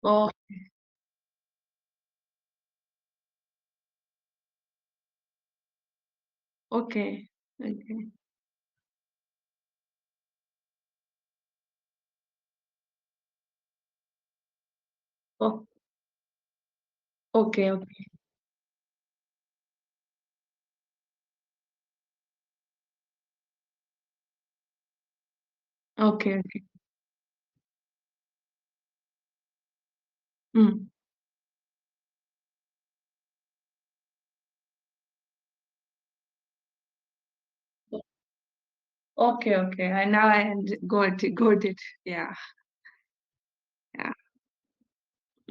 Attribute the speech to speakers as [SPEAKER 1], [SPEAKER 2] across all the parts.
[SPEAKER 1] Oh, okay. Okay. Oh, okay. Okay. Okay. Okay. Mm. Okay. Okay. I now I got it. Yeah. Yeah.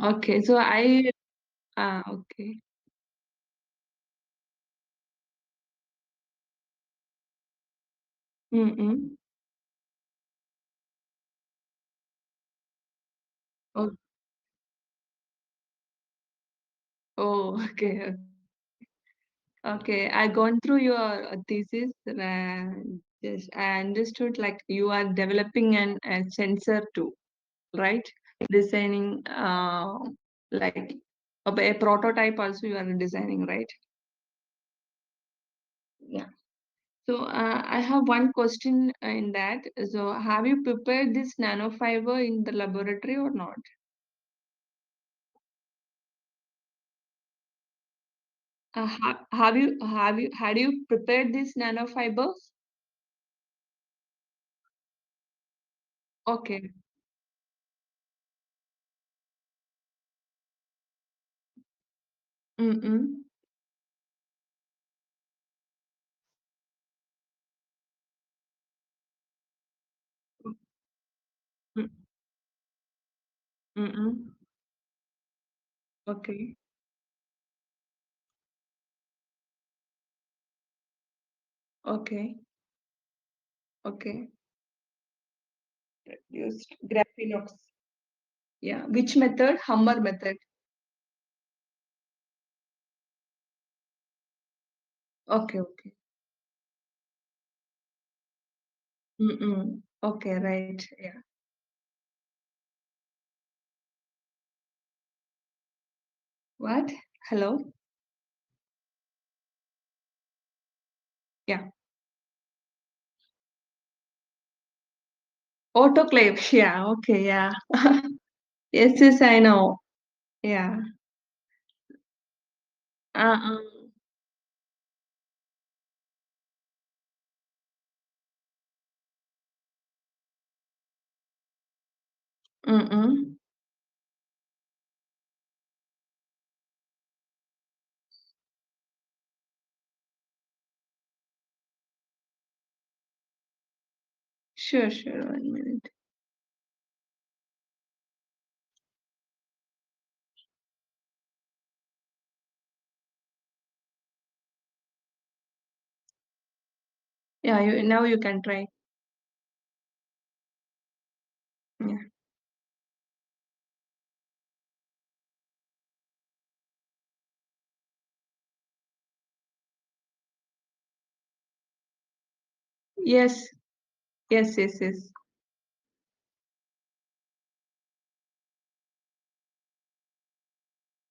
[SPEAKER 1] Okay. So okay. Mm-mm. Oh, oh, okay. Okay. I gone through your thesis. Just I understood like you are developing a sensor too, right? Designing like a prototype also you are designing, right? Yeah. So I have one question in that. So have you prepared this nanofiber in the laboratory or not? Have you had you prepared these nanofibers? Okay. Mm-mm. Mm, mm-mm. Okay. Okay. Okay. Used graphenox. Yeah. Which method? Hammer method. Okay. Okay. Mm-mm. Okay. Right. Yeah. What? Hello? Yeah. Autoclave. Yeah. Okay. Yeah. Yes. Yes. I know. Yeah. Uh-uh. Mm-mm. Sure. Sure. 1 minute. Yeah. Now you can try. Yeah. Yes. Yes. Yes. Yes.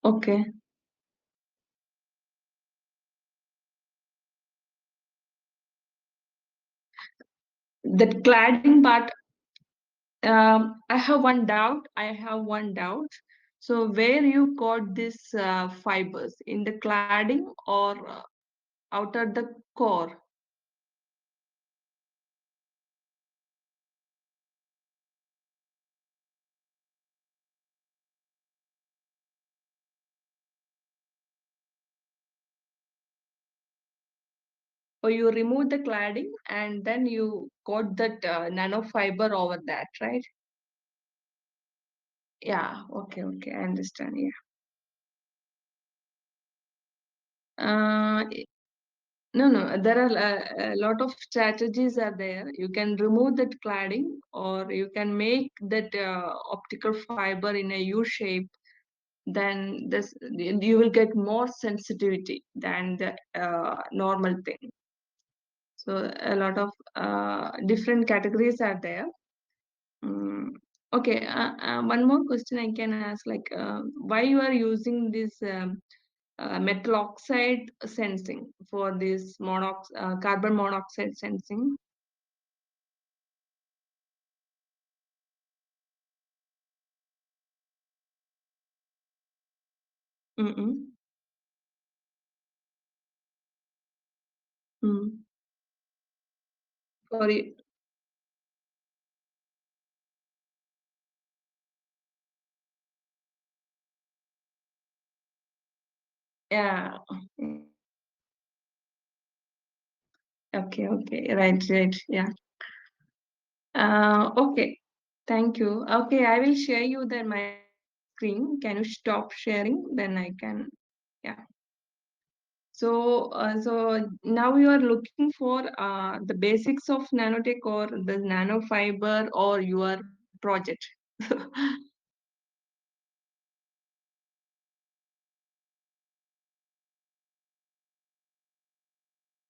[SPEAKER 1] Okay. That cladding part. I have one doubt. So where you got this fibers in the cladding or outer the core, or you remove the cladding and then you got that nanofiber over that, right? Yeah. Okay. Okay. I understand. Yeah. Uh, no, no. There are a lot of strategies are there. You can remove that cladding, or you can make that optical fiber in a U shape. Then this you will get more sensitivity than the normal thing. So a lot of different categories are there. Mm. Okay, one more question I can ask, like, why you are using this metal oxide sensing for this carbon monoxide sensing? Mm-mm. Mm. For you, yeah. Okay, okay, right, right, yeah. Okay, thank you. Okay, I will share you then my screen. Can you stop sharing? Then I can, yeah. So now you are looking for the basics of nanotech or the nanofiber or your project.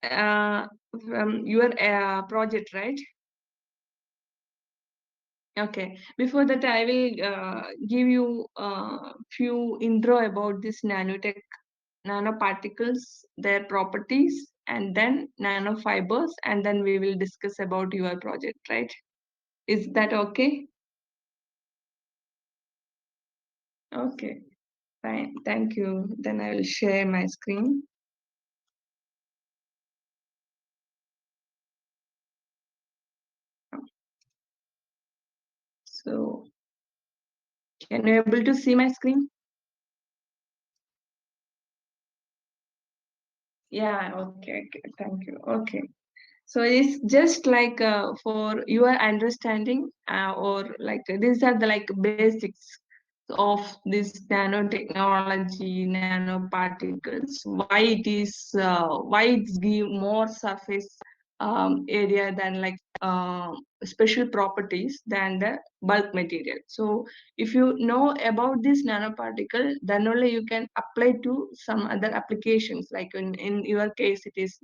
[SPEAKER 1] From your project, right? Okay. Before that, I will give you a few intro about this nanotech, nanoparticles, their properties, and then nanofibers, and then we will discuss about your project, right? Is that okay? Okay. Fine. Thank you. Then I will share my screen. So, can you able to see my screen? Yeah. Okay. Okay. Thank you. Okay. So it's just like for your understanding, or like these are the like basics of this nanotechnology, nanoparticles. Why it's give more surface area than like special properties than the bulk material. So if you know about this nanoparticle, then only you can apply to some other applications. Like in your case, it is.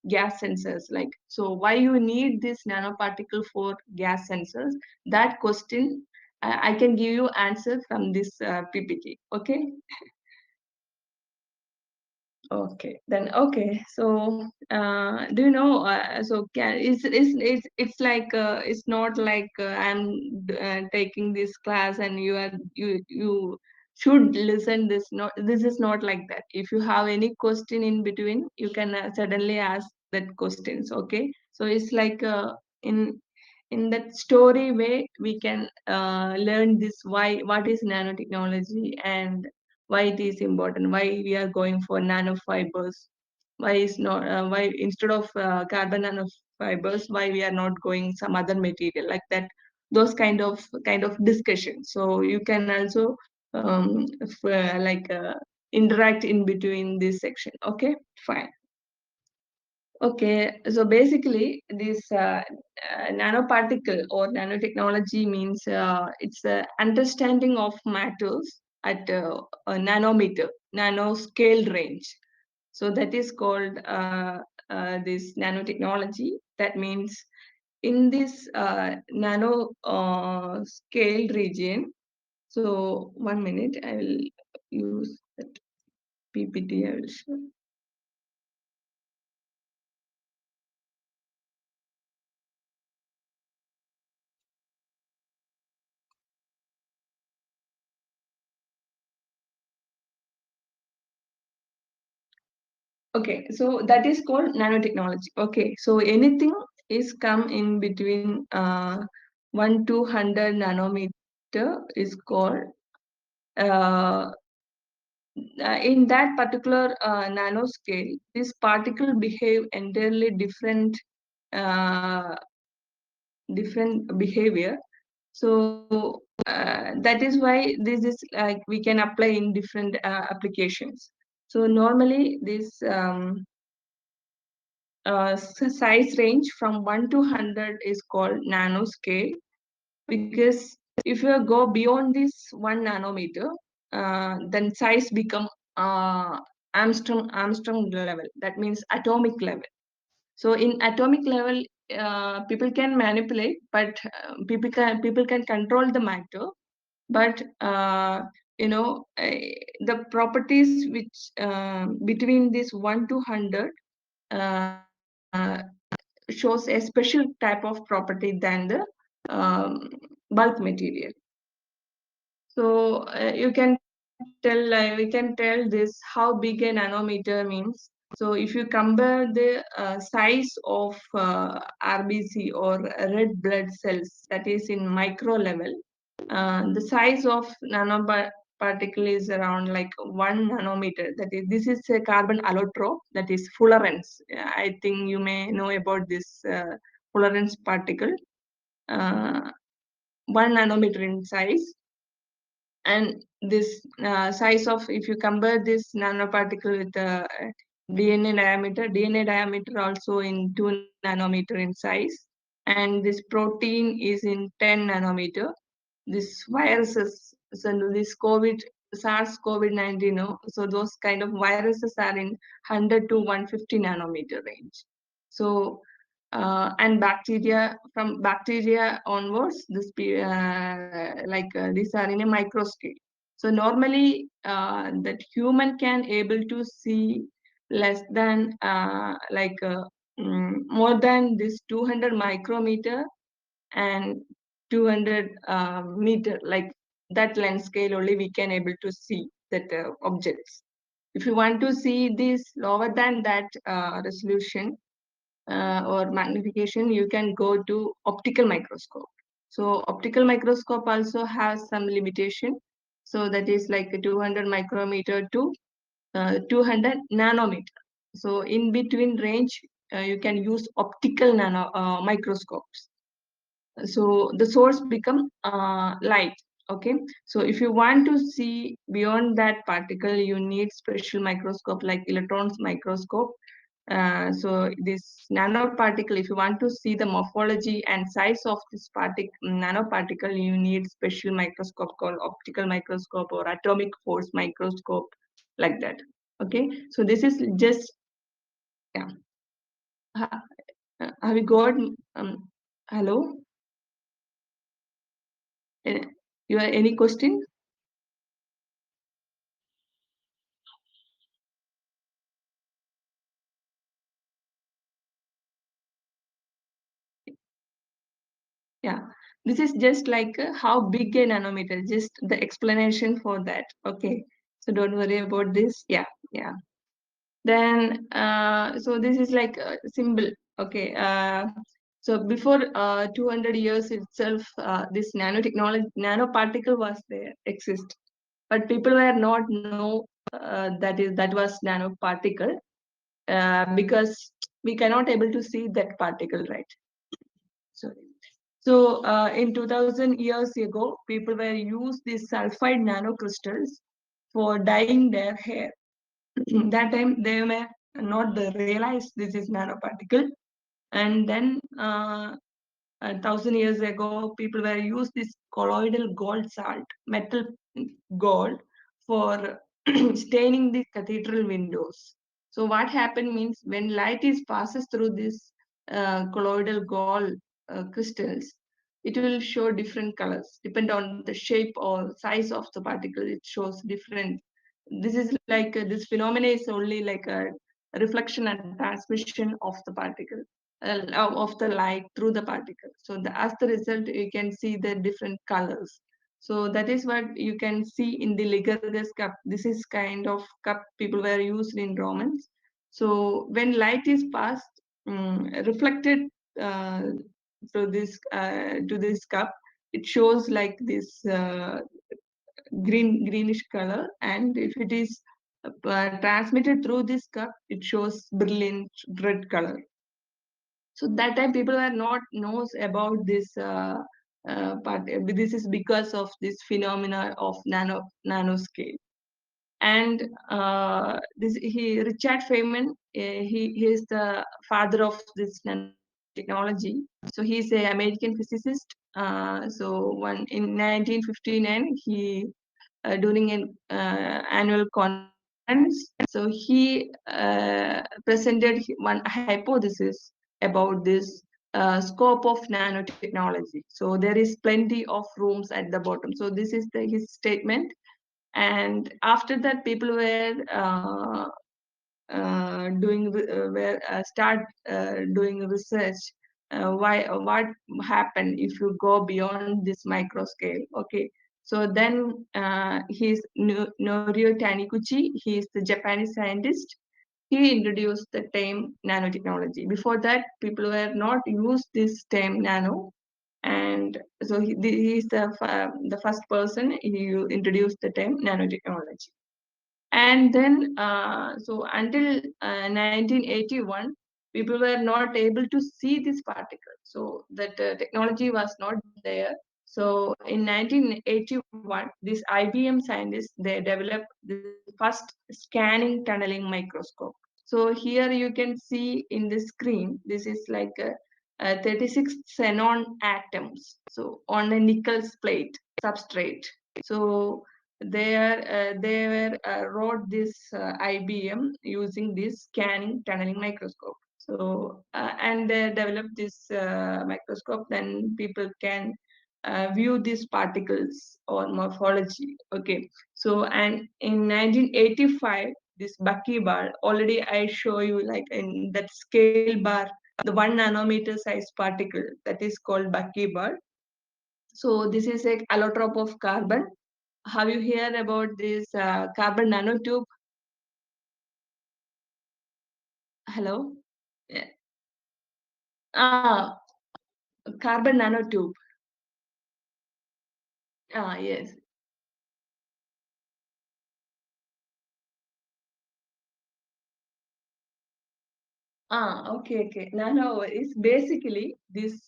[SPEAKER 1] Gas sensors, like, so why you need this nanoparticle for gas sensors? That question I can give you answer from this ppt. Okay. Okay, then okay. So, do you know? So, can it's like it's not like I'm taking this class and you should listen this. Not this is not like that. If you have any question in between, you can suddenly ask that questions. Okay, so it's like in that story way we can learn this why what is nanotechnology and why it is important, why we are going for nanofibers, why is not why instead of carbon nanofibers, why we are not going some other material like that, those kind of discussion. So you can also like interact in between this section. Okay, fine. Okay, so basically, this nanoparticle or nanotechnology means it's understanding of matters at a nanometer, nanoscale range. So that is called this nanotechnology. That means in this nano scale region. So 1 minute, I will use that PPT. I will show. Okay, so that is called nanotechnology. Okay, so anything is come in between 1 to 100 nanometer is called uh, in that particular nanoscale, this particle behave entirely uh, different behavior. So that is why this is like we can apply in different applications. So normally this size range from 1 to 100 is called nanoscale, because if you go beyond this 1 nanometer, then size become Armstrong level. That means atomic level. So in atomic level, people can manipulate, but people can control the matter. But the properties which between this 1 to 100 uh, shows a special type of property than the um, bulk material. So we can tell this how big a nanometer means. So if you compare the size of RBC or red blood cells, that is in micro level, the size of nanoparticle is around like 1 nanometer. That is, this is a carbon allotrope, that is fullerene. I think you may know about this fullerene particle, uh, 1 nanometer in size. And this size of, if you compare this nanoparticle with the DNA diameter also in 2 nanometer in size, and this protein is in 10 nanometer. This viruses, so this COVID, SARS COVID-19, so those kind of viruses are in 100 to 150 nanometer range. So and bacteria, from bacteria onwards, these are in a micro scale. So normally that human can able to see less than more than this 200 micrometer and 200 meter, like that lens scale only we can able to see that objects. If you want to see this lower than that resolution or magnification, you can go to optical microscope. So optical microscope also has some limitation. So that is like a 200 micrometer to 200 nanometer. So in between range, you can use optical nano microscopes. So the source become light. Okay, so if you want to see beyond that particle, you need special microscope like electrons microscope. So this nanoparticle, if you want to see the morphology and size of this nanoparticle, you need special microscope called optical microscope or atomic force microscope, like that. Okay, so this is just, yeah. Have you got, hello? Uh, You have any question? Yeah, this is just like how big a nanometer, just the explanation for that. Okay, so don't worry about this. Yeah, yeah. Then, so this is like a symbol. Okay, so before 200 years itself, this nanotechnology, nanoparticle was there, exist, but people were not know that was nanoparticle because we cannot able to see that particle, right? Sorry. So in 2000 years ago, people were used these sulfide nanocrystals for dyeing their hair. That time they may not realize this is nanoparticle. And then 1,000 years ago, people were used this colloidal gold salt, metal gold, for staining the cathedral windows. So what happened means when light is passes through this colloidal gold crystals, it will show different colors, depend on the shape or size of the particle. It shows different. This is like this phenomena is only like a reflection and transmission of the particle, of the light through the particle. So as the result, you can see the different colors. So that is what you can see in the Ligurides cup. This is kind of cup people were used in Romans. So when light is passed, reflected uh, to this cup, it shows like this greenish color, and if it is transmitted through this cup, it shows brilliant red color. So that time people were not knows about this part. This is because of this phenomena of nanoscale. And this he Richard Feynman, he is the father of this nanotechnology. So he is a American physicist. So one in 1959, he during an annual conference. So he presented one hypothesis about this scope of nanotechnology. So there is plenty of rooms at the bottom. So this is his statement. And after that, people were where start doing research. Why what happened if you go beyond this micro scale? Okay, so then he's Norio Taniguchi. He is the Japanese scientist. He introduced the term nanotechnology. Before that, people were not used this term nano, and so he is the first person who introduced the term nanotechnology. And then, so until 1981, people were not able to see this particle. So that technology was not there. So in 1981, this IBM scientists, they developed the first scanning tunneling microscope. So here you can see in the screen, this is like 36 xenon atoms. So on a nickel plate substrate. So they were wrote this IBM using this scanning tunneling microscope. So and they developed this microscope. Then people can view these particles or morphology. Okay. So and in 1985, this buckyball already I show you like in that scale bar, the 1 nanometer size particle that is called buckyball. So this is a allotrope of carbon. Have you heard about this carbon nanotube? Hello? Yeah. Ah, carbon nanotube. Ah, yes. Okay, okay. Nano is basically this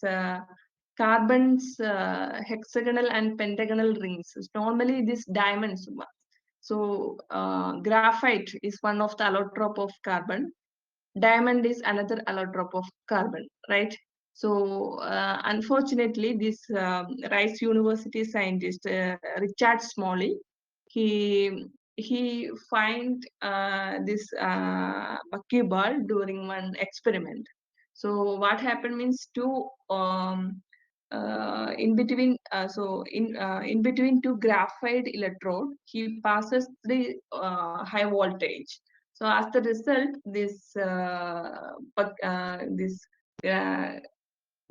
[SPEAKER 1] carbon's hexagonal and pentagonal rings. Normally, this diamonds. So, graphite is one of the allotrope of carbon. Diamond is another allotrope of carbon, right? So unfortunately, this Rice University scientist Richard Smalley, he find this buckyball during one experiment. So what happened means in between two graphite electrode, he passes the high voltage. So as the result, this uh,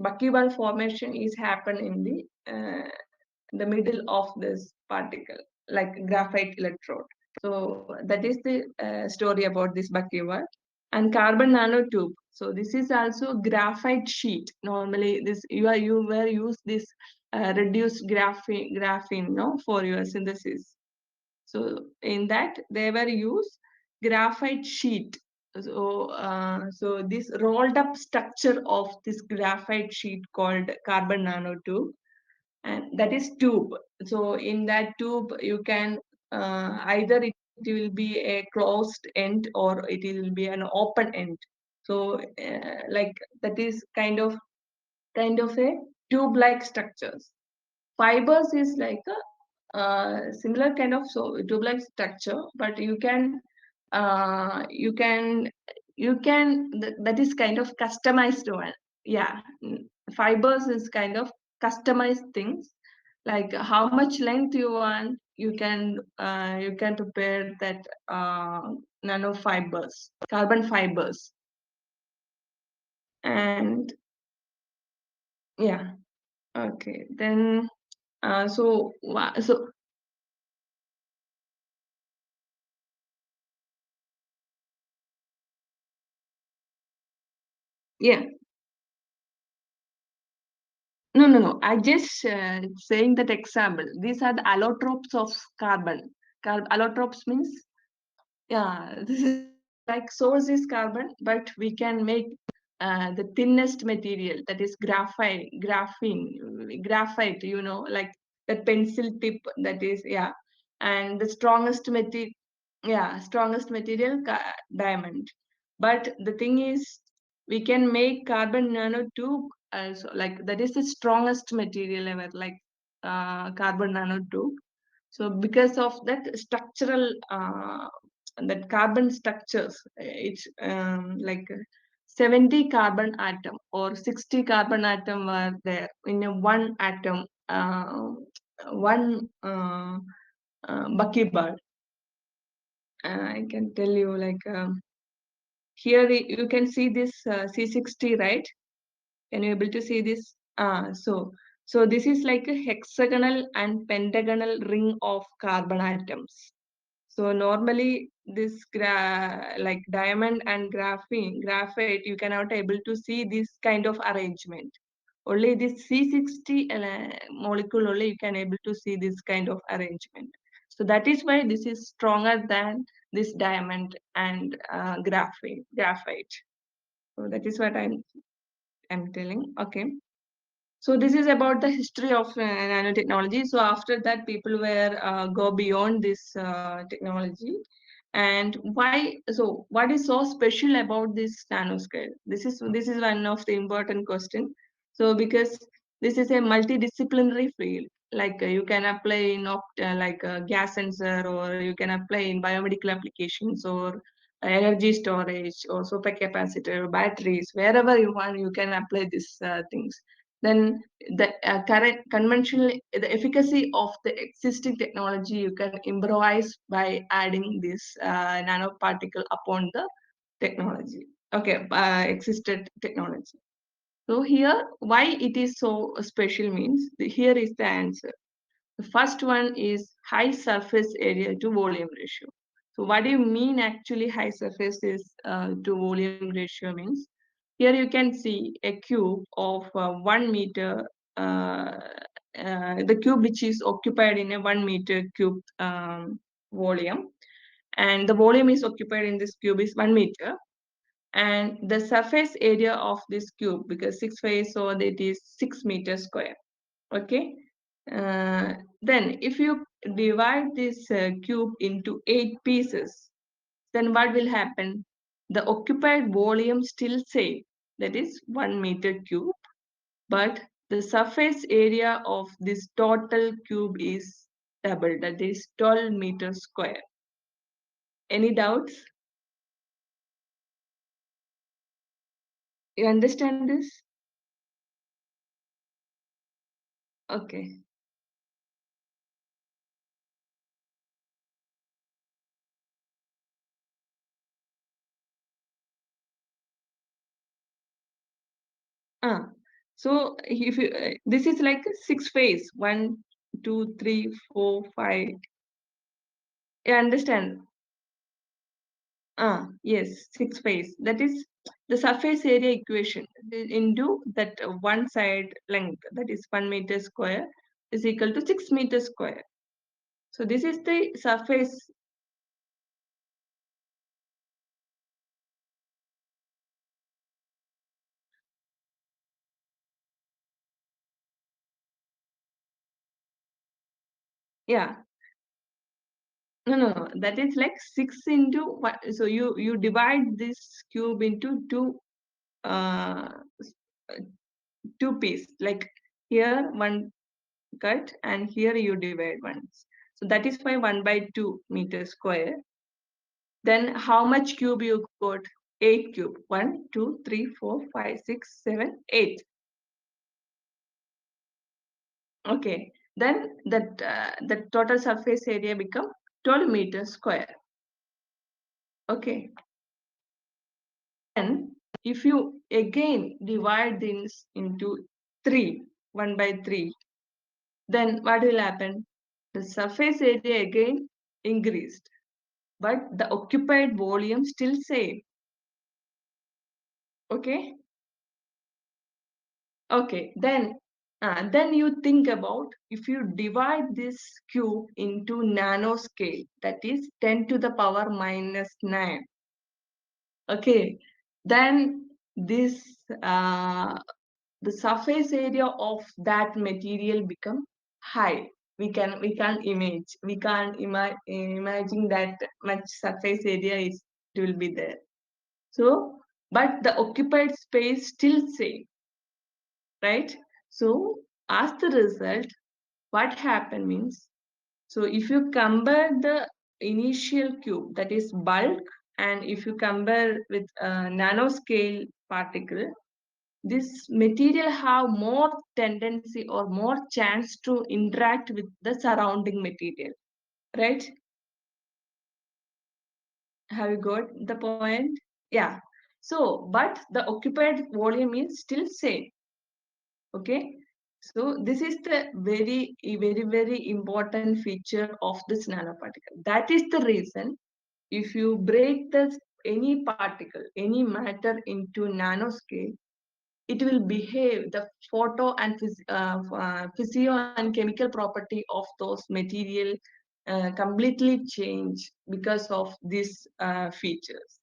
[SPEAKER 1] buckyball formation is happen in the middle of this particle, like graphite electrode. So that is the story about this buckyball. And carbon nanotube. So this is also graphite sheet. Normally, this you were use this reduced graphene no for your synthesis. So in that they were used graphite sheet. So this rolled up structure of this graphite sheet called carbon nanotube, and that is tube. So in that tube you can either it will be a closed end or it will be an open end. So like that is kind of a tube like structures. Fibers is like a similar kind of so tube-like structure, but you can that is kind of customized one. Yeah, fibers is kind of customized things. Like how much length you want, you can prepare that nanofibers, carbon fibers, and yeah. Okay, then so yeah. No, no, no. I just saying that example. These are the allotropes of carbon. Allotropes means, yeah, this is like source is carbon, but we can make the thinnest material that is graphite, like that pencil tip that is, yeah. And the strongest material, yeah, strongest material, diamond. But the thing is, we can make carbon nanotube also, like that is the strongest material ever, like carbon nanotube. So because of that structural, that carbon structures, it's like 70 carbon atom or 60 carbon atom were there in a one atom, one buckyball. I can tell you like here you can see this C60, right? Can you able to see this? So this is like a hexagonal and pentagonal ring of carbon atoms. So normally this like diamond and graphite, you cannot able to see this kind of arrangement. Only this C60 molecule only you can able to see this kind of arrangement. So that is why this is stronger than this diamond and graphite. So that is what I'm telling. Okay. So this is about the history of nanotechnology. So after that, people were go beyond this technology, and why? So what is so special about this nanoscale? This is one of the important question. So because this is a multidisciplinary field, like you can apply in like a gas sensor, or you can apply in biomedical applications, or energy storage, or supercapacitor, batteries, wherever you want, you can apply these things. Then the current conventional, the efficacy of the existing technology you can improvise by adding this nanoparticle upon the technology. Okay, existed technology. So here, why it is so special means here is the answer. The first one is high surface area to volume ratio. So what do you mean actually high surface is to volume ratio means? Here you can see a cube of 1 meter, the cube which is occupied in a 1 meter cube volume, and the volume is occupied in this cube is 1 meter, and the surface area of this cube, because 6 5, so that is 6 meters square. Okay. Then if you divide this cube into 8 pieces, then what will happen? The occupied volume still same, that is 1 meter cube, but the surface area of this total cube is double, that is 12 meters square. Any doubts? You understand this? Okay. Ah, so if you, this is like a 6 phase, 1 2 3 4 5. You understand? Yes, 6 phase. That is the surface area equation into that one side length, that is 1 meter square, is equal to 6 meters square. So this is the surface. Yeah. No. That is like 6 into 1. So you divide this cube into uh two piece. Like here one cut, and here you divide once. So that is why 1/2 meters square. Then how much cube you got? 8 cube. 1 2 3 4 5 6 7 8. Okay. Then the total surface area become 12 meters square. Okay. Then if you again divide this into 3, 1/3, then what will happen? The surface area again increased, but the occupied volume still same. Okay. Okay, then you think about if you divide this cube into nanoscale, that is 10 to the power minus 9. Okay, then this the surface area of that material become high. We can't imagine that much surface area is it will be there. So, but the occupied space still same, right? So as the result, what happened means, so if you compare the initial cube, that is bulk, and if you compare with nanoscale, particle, this material have more tendency or more chance to interact with the surrounding material, right? Have you got the point? Yeah. So, but the occupied volume is still same. Okay. So this is the very important feature of this nanoparticle. That is the reason if you break this any particle, any matter into nanoscale, it will behave the photo and physio and chemical property of those material completely change because of these features.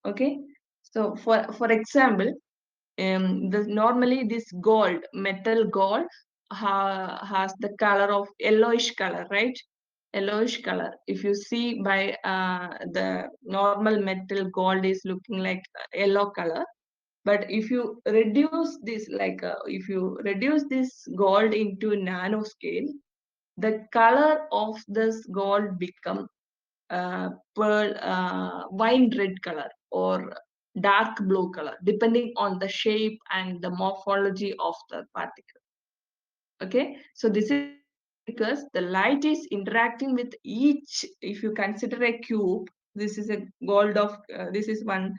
[SPEAKER 1] Okay, so for example, normally this gold, metal gold, has the color of yellowish color, right? Yellowish color. If you see by the normal metal gold is looking like yellow color, but if you reduce this, like if you reduce this gold into nanoscale, the color of this gold become pearl, wine red color or dark blue color, depending on the shape and the morphology of the particle. Okay, so this is because the light is interacting with each. If you consider a cube, this is a gold of this is one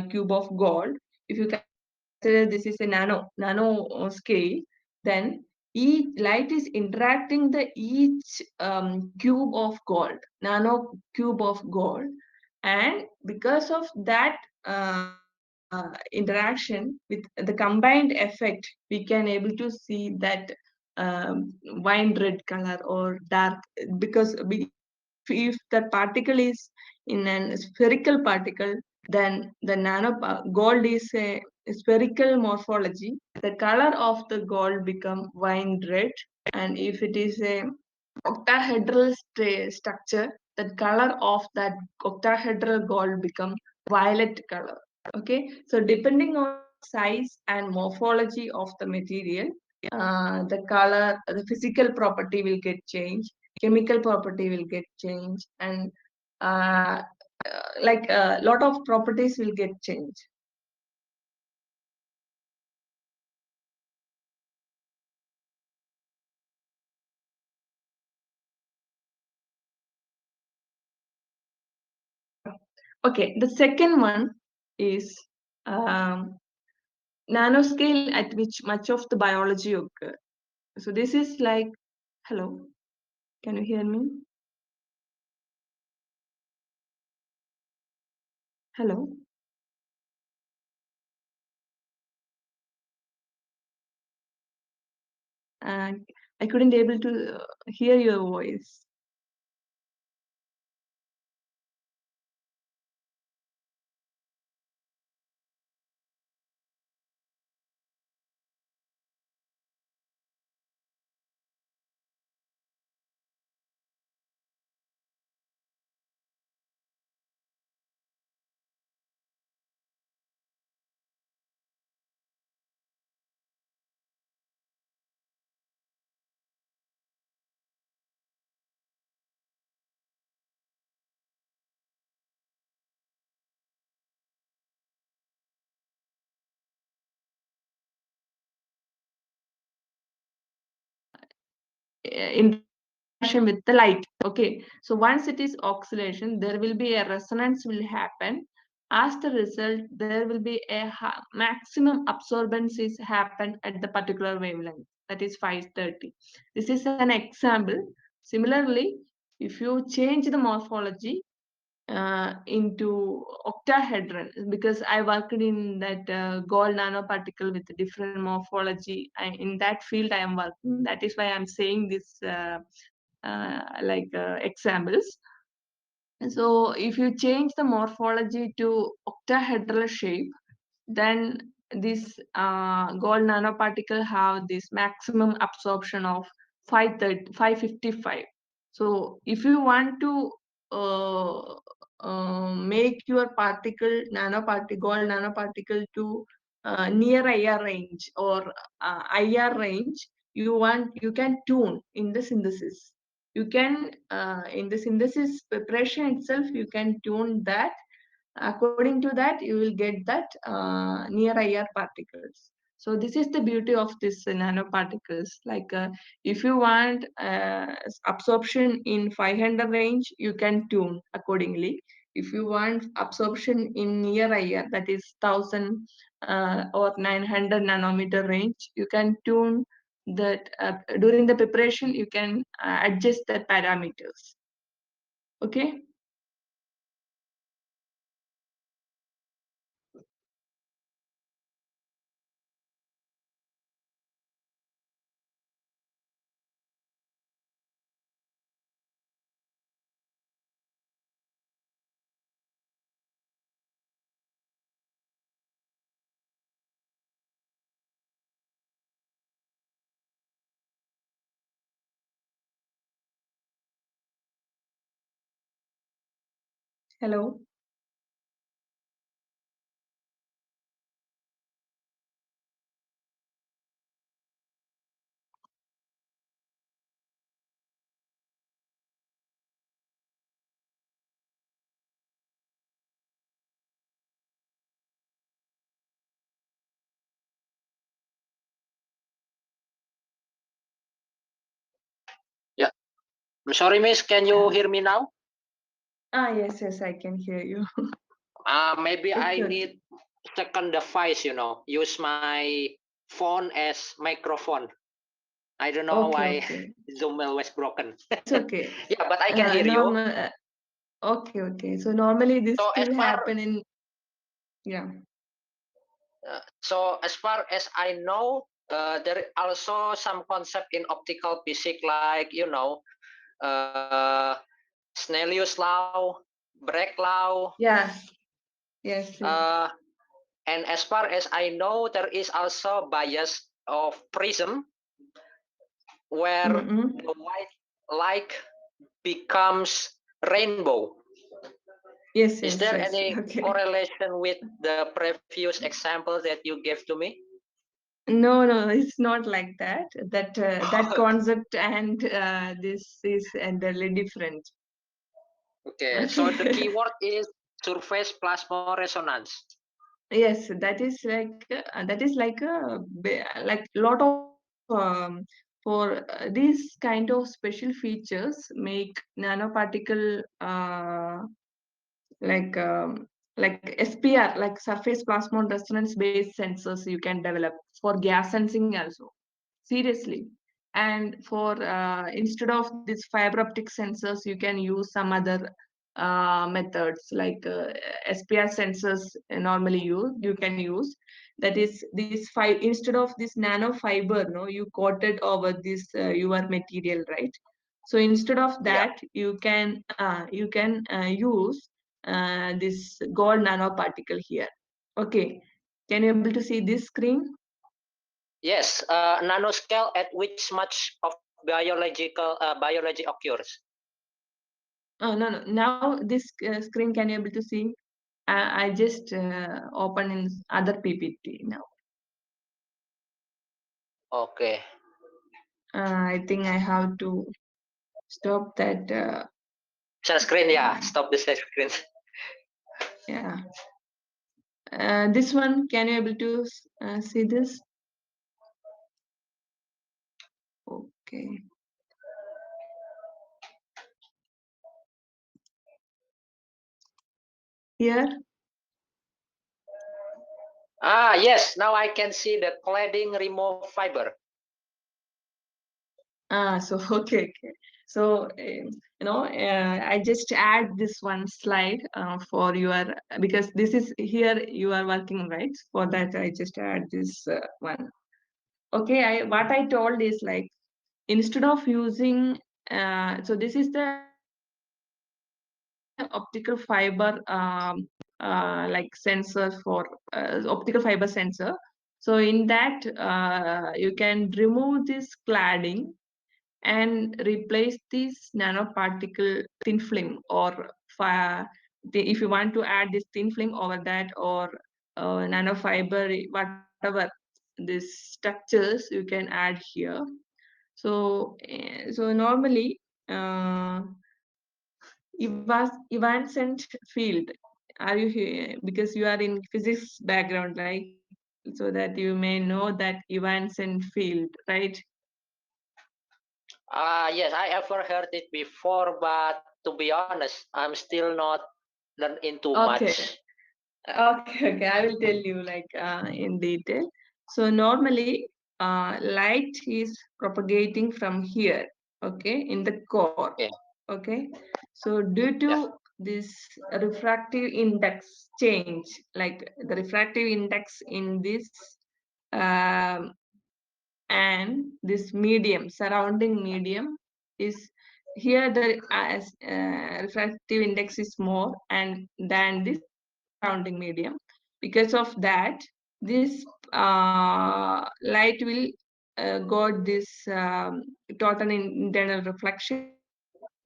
[SPEAKER 1] cube of gold. If you consider this is a nano scale, then each light is interacting the each cube of gold, nano cube of gold, and because of that interaction with the combined effect, we can able to see that wine red color or dark, because if the particle is in a spherical particle, then the gold is a spherical morphology. The color of the gold become wine red, and if it is a octahedral structure, the color of that octahedral gold become violet color. Okay, so depending on the size and morphology of the material, the color, the physical property will get changed, chemical property will get changed, and like a lot of properties will get changed. Okay, the second one is um, nanoscale at which much of the biology occur. So this is like, hello, can you hear me? Hello. uh, I couldn't able to hear your voice. Interaction with the light. Okay, so once it is oscillation, there will be a resonance will happen. As the result, there will be a maximum absorbance is happen at the particular wavelength, that is 530. This is an example. Similarly, if you change the morphology into octahedron, because I worked in that gold nanoparticle with different morphology. In that field I am working. That is why I'm saying this examples. So if you change the morphology to octahedral shape, then this gold nanoparticle have this maximum absorption of 555. So if you want to uh, make your gold nanoparticle to near IR range or IR range, you can tune in the synthesis. You can in the synthesis preparation itself, you can tune that According to that, you will get that near IR particles. So this is the beauty of this nanoparticles. Like if you want absorption in 500 range, you can tune accordingly. If you want absorption in near IR, that is 1000 or 900 nanometer range, you can tune that. During the preparation, you can adjust the parameters. Okay. Hello.
[SPEAKER 2] Yeah. I'm sorry, miss. Can you
[SPEAKER 1] Yeah.
[SPEAKER 2] hear me now?
[SPEAKER 1] Yes, yes, I can hear you.
[SPEAKER 2] Maybe I
[SPEAKER 1] Okay,
[SPEAKER 2] need second device, use my phone as microphone. I don't know
[SPEAKER 1] okay,
[SPEAKER 2] why
[SPEAKER 1] okay.
[SPEAKER 2] Zoom was broken.
[SPEAKER 1] It's okay.
[SPEAKER 2] Yeah, but I can hear you.
[SPEAKER 1] Normal. Okay, okay. So normally this
[SPEAKER 2] So as
[SPEAKER 1] will
[SPEAKER 2] far
[SPEAKER 1] happen in, yeah.
[SPEAKER 2] so as far as I know, there is also some concept in optical physics like uh, Snellius law, Bragg law,
[SPEAKER 1] Yeah. Yes, yes.
[SPEAKER 2] uh, and as far as I know, there is also bias of prism where
[SPEAKER 1] Mm-mm.
[SPEAKER 2] the white light becomes rainbow.
[SPEAKER 1] Yes,
[SPEAKER 2] Is
[SPEAKER 1] yes,
[SPEAKER 2] there
[SPEAKER 1] yes.
[SPEAKER 2] any
[SPEAKER 1] Okay.
[SPEAKER 2] correlation with the previous example that you gave to me?
[SPEAKER 1] No, no, it's not like that. That concept and this is entirely different.
[SPEAKER 2] Okay, so the
[SPEAKER 1] Okay.
[SPEAKER 2] keyword is surface plasma resonance.
[SPEAKER 1] Yes, that is like a like lot of for these kind of special features make nanoparticle like um, like SPR, like surface plasmon resonance based sensors you can develop for gas sensing also. Seriously. And for instead of these fiber optic sensors, you can use some other methods like SPR sensors normally you can use. That is this five instead of this nanofiber, no, you coated over this your material, right? So instead of
[SPEAKER 2] Yeah.
[SPEAKER 1] that, you can use this gold nanoparticle here. Okay, can you able to see this screen?
[SPEAKER 2] Yes, nanoscale at which much of biology occurs.
[SPEAKER 1] Oh, no, no. Now this screen can you able to see? I just open in other PPT now.
[SPEAKER 2] Okay.
[SPEAKER 1] I think I have to stop that.
[SPEAKER 2] Share screen, yeah. Stop the share screen.
[SPEAKER 1] Yeah. This one, can you able to see this? Okay. Here.
[SPEAKER 2] Yes. Now I can see the cladding remove fiber.
[SPEAKER 1] So okay, okay. So I just add this one slide for your because this is here you are working right. For that, I just add this one. Okay, I what I told is like instead of using so this is the optical fiber like sensor for optical fiber sensor. So in that you can remove this cladding and replace this nanoparticle thin film or if you want to add this thin film over that or nanofiber whatever these structures you can add here. So so normally uh, evanescent field. Are you here? Because you are in physics background, right? So that you may know that Evanson field, right?
[SPEAKER 2] Yes, I ever heard it before, but to be honest, I'm still not learn into
[SPEAKER 1] Okay.
[SPEAKER 2] much.
[SPEAKER 1] Okay, I will tell you like in detail. So normally, light is propagating from here, okay, in the core,
[SPEAKER 2] Okay.
[SPEAKER 1] okay. So due
[SPEAKER 2] Yeah.
[SPEAKER 1] to this refractive index change, like the refractive index in this um, and this medium, surrounding medium is here the refractive index is more and than the surrounding medium. Because of that, this light will got this total internal reflection,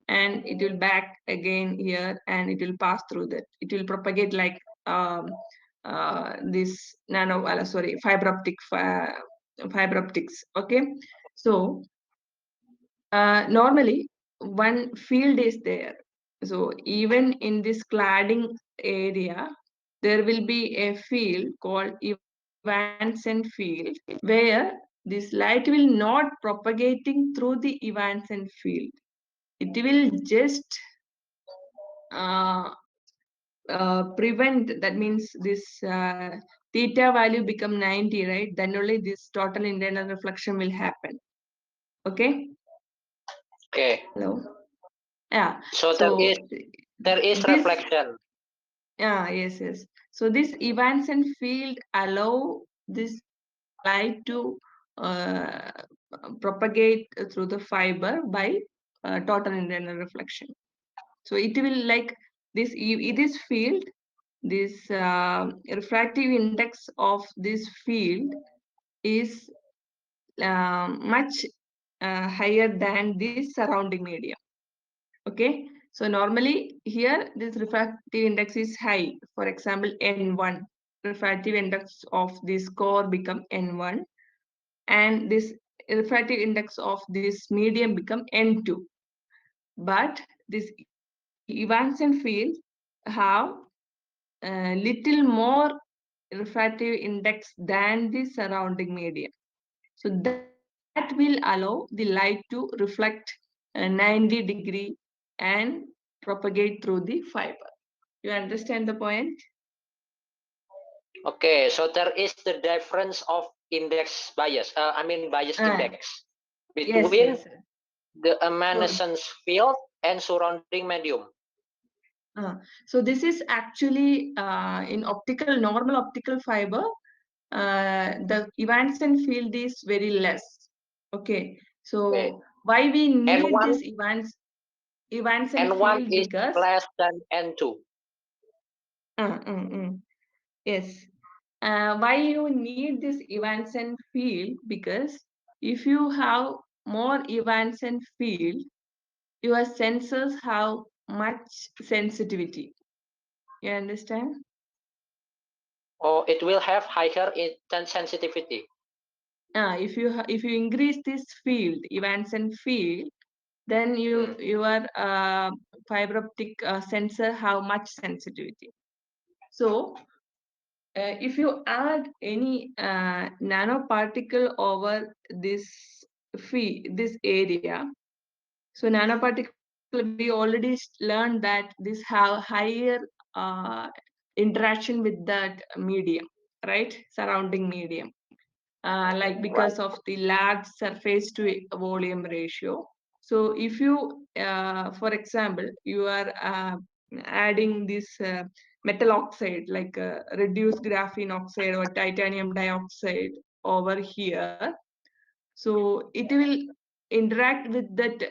[SPEAKER 1] and it will back again here and it will pass through that. It will propagate like this sorry, fiber optics, okay. So normally one field is there. So even in this cladding area, there will be a field called Evanson field where this light will not propagating through the Evanson field. It will just uh, prevent, that means this theta value become 90, right? Then only this total internal reflection will happen. Okay.
[SPEAKER 2] Okay.
[SPEAKER 1] Hello. Yeah.
[SPEAKER 2] So
[SPEAKER 1] So
[SPEAKER 2] there is
[SPEAKER 1] this,
[SPEAKER 2] reflection.
[SPEAKER 1] yeah, yes, yes. So this events and field allow this light to uh, propagate through the fiber by total internal reflection. So it will like this field, this refractive index of this field is much higher than the surrounding medium. Okay, so normally here this refractive index is high. For example, N1, refractive index of this core become N1, and this refractive index of this medium become N2. But this Evanson field have little more refractive index than the surrounding medium. So that will allow the light to reflect 90 degree and propagate through the fiber. You understand the point?
[SPEAKER 2] Okay, so there is the difference of index bias. I mean bias
[SPEAKER 1] Ah,
[SPEAKER 2] index
[SPEAKER 1] yes,
[SPEAKER 2] between
[SPEAKER 1] yes.
[SPEAKER 2] the
[SPEAKER 1] So,
[SPEAKER 2] evanescence field and surrounding medium.
[SPEAKER 1] uh, so this is actually in optical, normal optical fiber, the Evanson field is very less. Okay,
[SPEAKER 2] Okay.
[SPEAKER 1] so why we
[SPEAKER 2] And
[SPEAKER 1] need
[SPEAKER 2] one
[SPEAKER 1] this Evanson
[SPEAKER 2] and one
[SPEAKER 1] field?
[SPEAKER 2] is
[SPEAKER 1] Because
[SPEAKER 2] less than N2.
[SPEAKER 1] uh, mm, mm, yes, why you need this Evanson field? Because if you have more Evanson field, your sensors have much sensitivity. You understand?
[SPEAKER 2] Or it will have higher sensitivity.
[SPEAKER 1] If you increase this field, Evanson field, then
[SPEAKER 2] Mm.
[SPEAKER 1] your fiber optic sensor have much sensitivity. So if you add any nanoparticle over this area, so nanoparticle, we already learned that this have higher uh, interaction with that medium, right? Surrounding medium, like
[SPEAKER 2] Right.
[SPEAKER 1] because of the large surface to volume ratio. So if you, for example, you are adding this metal oxide, like reduced graphene oxide or titanium dioxide over here, so it will interact with that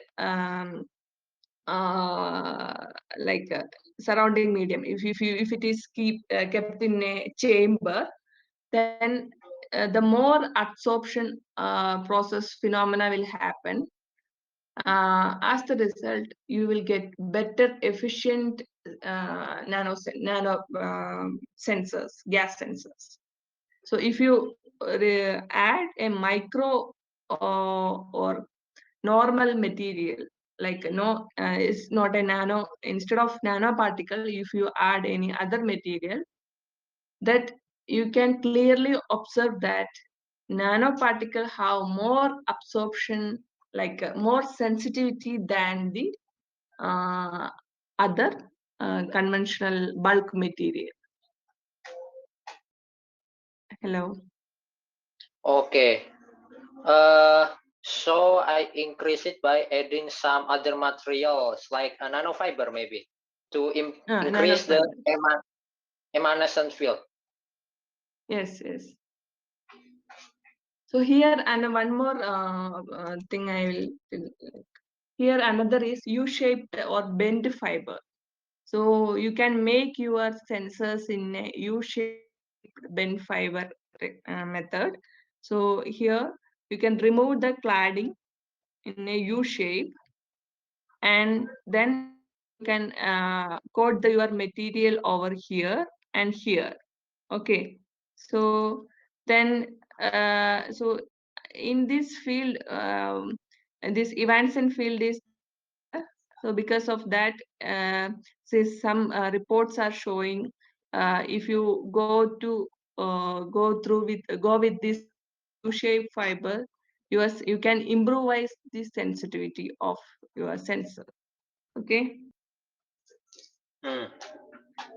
[SPEAKER 1] uh, like surrounding medium. If it is kept in a chamber, then the more absorption process phenomena will happen. As the result, you will get better efficient nano sensors, gas sensors. So if you add a micro or normal material, like no, it's not a nano. Instead of nanoparticle, if you add any other material, that you can clearly observe that nanoparticle have more absorption, like more sensitivity than the uh, other conventional bulk material. Hello.
[SPEAKER 2] Okay. Uh, so I increase it by adding some other materials like a nanofiber maybe to increase the
[SPEAKER 1] Nanofiber.
[SPEAKER 2] emanation field.
[SPEAKER 1] Yes, yes. So here and one more thing I will tell. Here another is U-shaped or bent fiber. So you can make your sensors in a U-shaped bent fiber method. So here you can remove the cladding in a U shape, and then you can coat your material over here and here. Okay. So then so in this field, this Evanson field is there. So because of that, say some reports are showing, if you go with this U-shaped fiber, you can improvise the sensitivity of your sensor. Okay.
[SPEAKER 2] Hmm.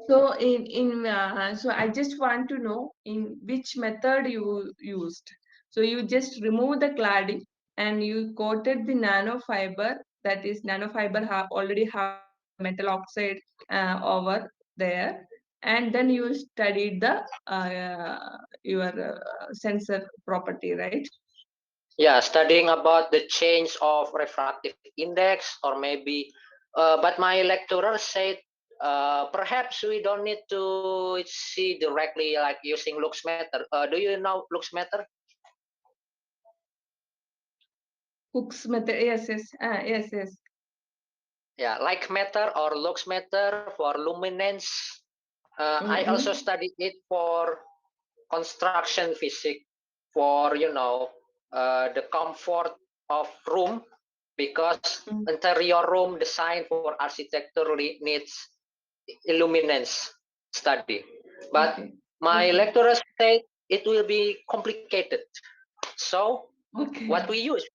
[SPEAKER 1] So so I just want to know in which method you used. So you just remove the cladding and you coated the nanofiber. That is nanofiber already have the metal oxide over there, and then you studied the your sensor property, right?
[SPEAKER 2] Yeah, studying about the change of refractive index or maybe, but my lecturer said perhaps we don't need to see directly like using lux meter. Do you know lux meter?
[SPEAKER 1] Cook's method. Yes, yes, yes, yes.
[SPEAKER 2] Yeah, like meter or lux meter for luminance. I also
[SPEAKER 1] Mm-hmm.
[SPEAKER 2] studied it for construction physics for the comfort of room because
[SPEAKER 1] Mm.
[SPEAKER 2] interior room design for architecture needs illuminance study. But
[SPEAKER 1] Okay.
[SPEAKER 2] my
[SPEAKER 1] Okay.
[SPEAKER 2] lecturer said it will be complicated. So what
[SPEAKER 1] Okay.
[SPEAKER 2] we use,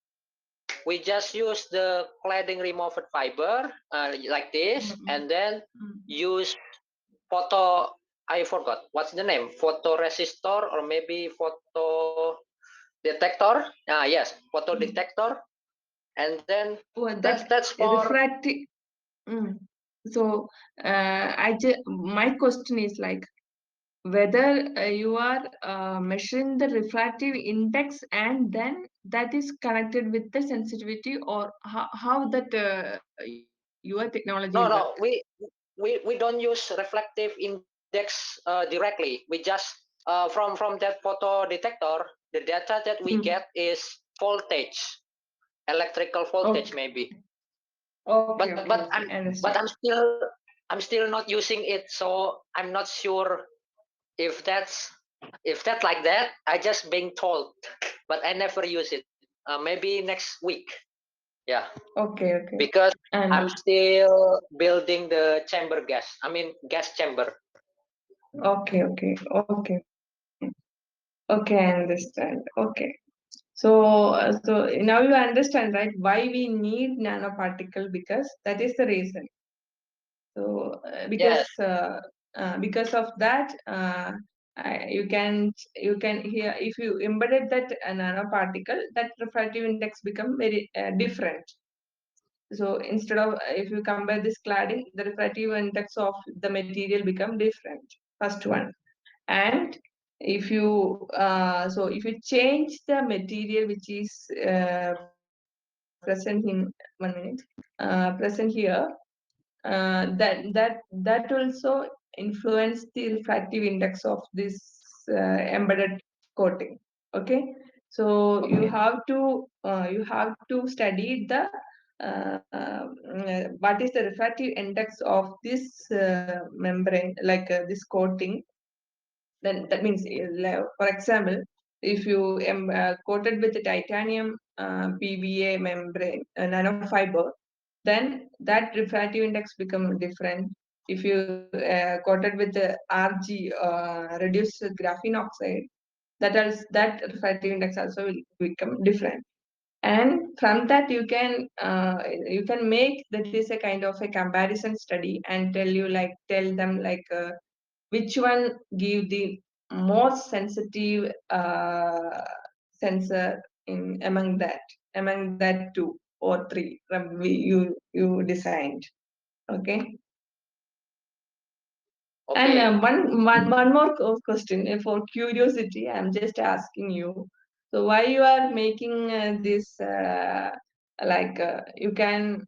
[SPEAKER 2] we just use the cladding remover fiber like this,
[SPEAKER 1] Mm-mm.
[SPEAKER 2] and then
[SPEAKER 1] Mm.
[SPEAKER 2] use photo. I forgot what's the name, photoresistor or maybe photo detector. Yes, photo
[SPEAKER 1] Mm.
[SPEAKER 2] detector, and then
[SPEAKER 1] Oh, that
[SPEAKER 2] that's for.
[SPEAKER 1] refractive. Mm. So, my question is like whether you are measuring the refractive index and then that is connected with the sensitivity, or how that your technology
[SPEAKER 2] No,
[SPEAKER 1] will
[SPEAKER 2] no,
[SPEAKER 1] work.
[SPEAKER 2] we don't use reflective index directly. We just from that photo detector, the data that we
[SPEAKER 1] Mm.
[SPEAKER 2] get is voltage, electrical voltage
[SPEAKER 1] Okay.
[SPEAKER 2] maybe.
[SPEAKER 1] Okay.
[SPEAKER 2] But
[SPEAKER 1] Okay. Okay. Understand.
[SPEAKER 2] I'm still not using it, so I'm not sure if that's like that. I just being told, but I never use it. Maybe next week. Yeah,
[SPEAKER 1] Okay. Okay.
[SPEAKER 2] because I'm
[SPEAKER 1] And
[SPEAKER 2] still building the chamber gas. I mean gas chamber.
[SPEAKER 1] okay. Okay. Okay. Okay. I understand. Okay. So now you understand, right? Why we need nanoparticle, because that is the reason. So
[SPEAKER 2] Yes.
[SPEAKER 1] because of that, you can here if you embedded that nanoparticle, that refractive index become very different. So instead of if you compare this cladding, the refractive index of the material become different. First one. And if you change the material which is present in 1 minute, present here, that also influence the refractive index of this embedded coating. Okay. So
[SPEAKER 2] Okay.
[SPEAKER 1] you have to study the what is the refractive index of this membrane, like this coating. Then that means, for example, if you coated with the titanium PVA membrane nanofiber, then that refractive index become different. If you coated with the Rg, reduced graphene oxide, that refractive index also will become different. And from that you can make that is a kind of a comparison study and tell them which one give the most sensitive sensor in among that two or three you designed. Okay. And
[SPEAKER 2] Okay.
[SPEAKER 1] one more question for curiosity. I'm just asking you. So why you are making this you can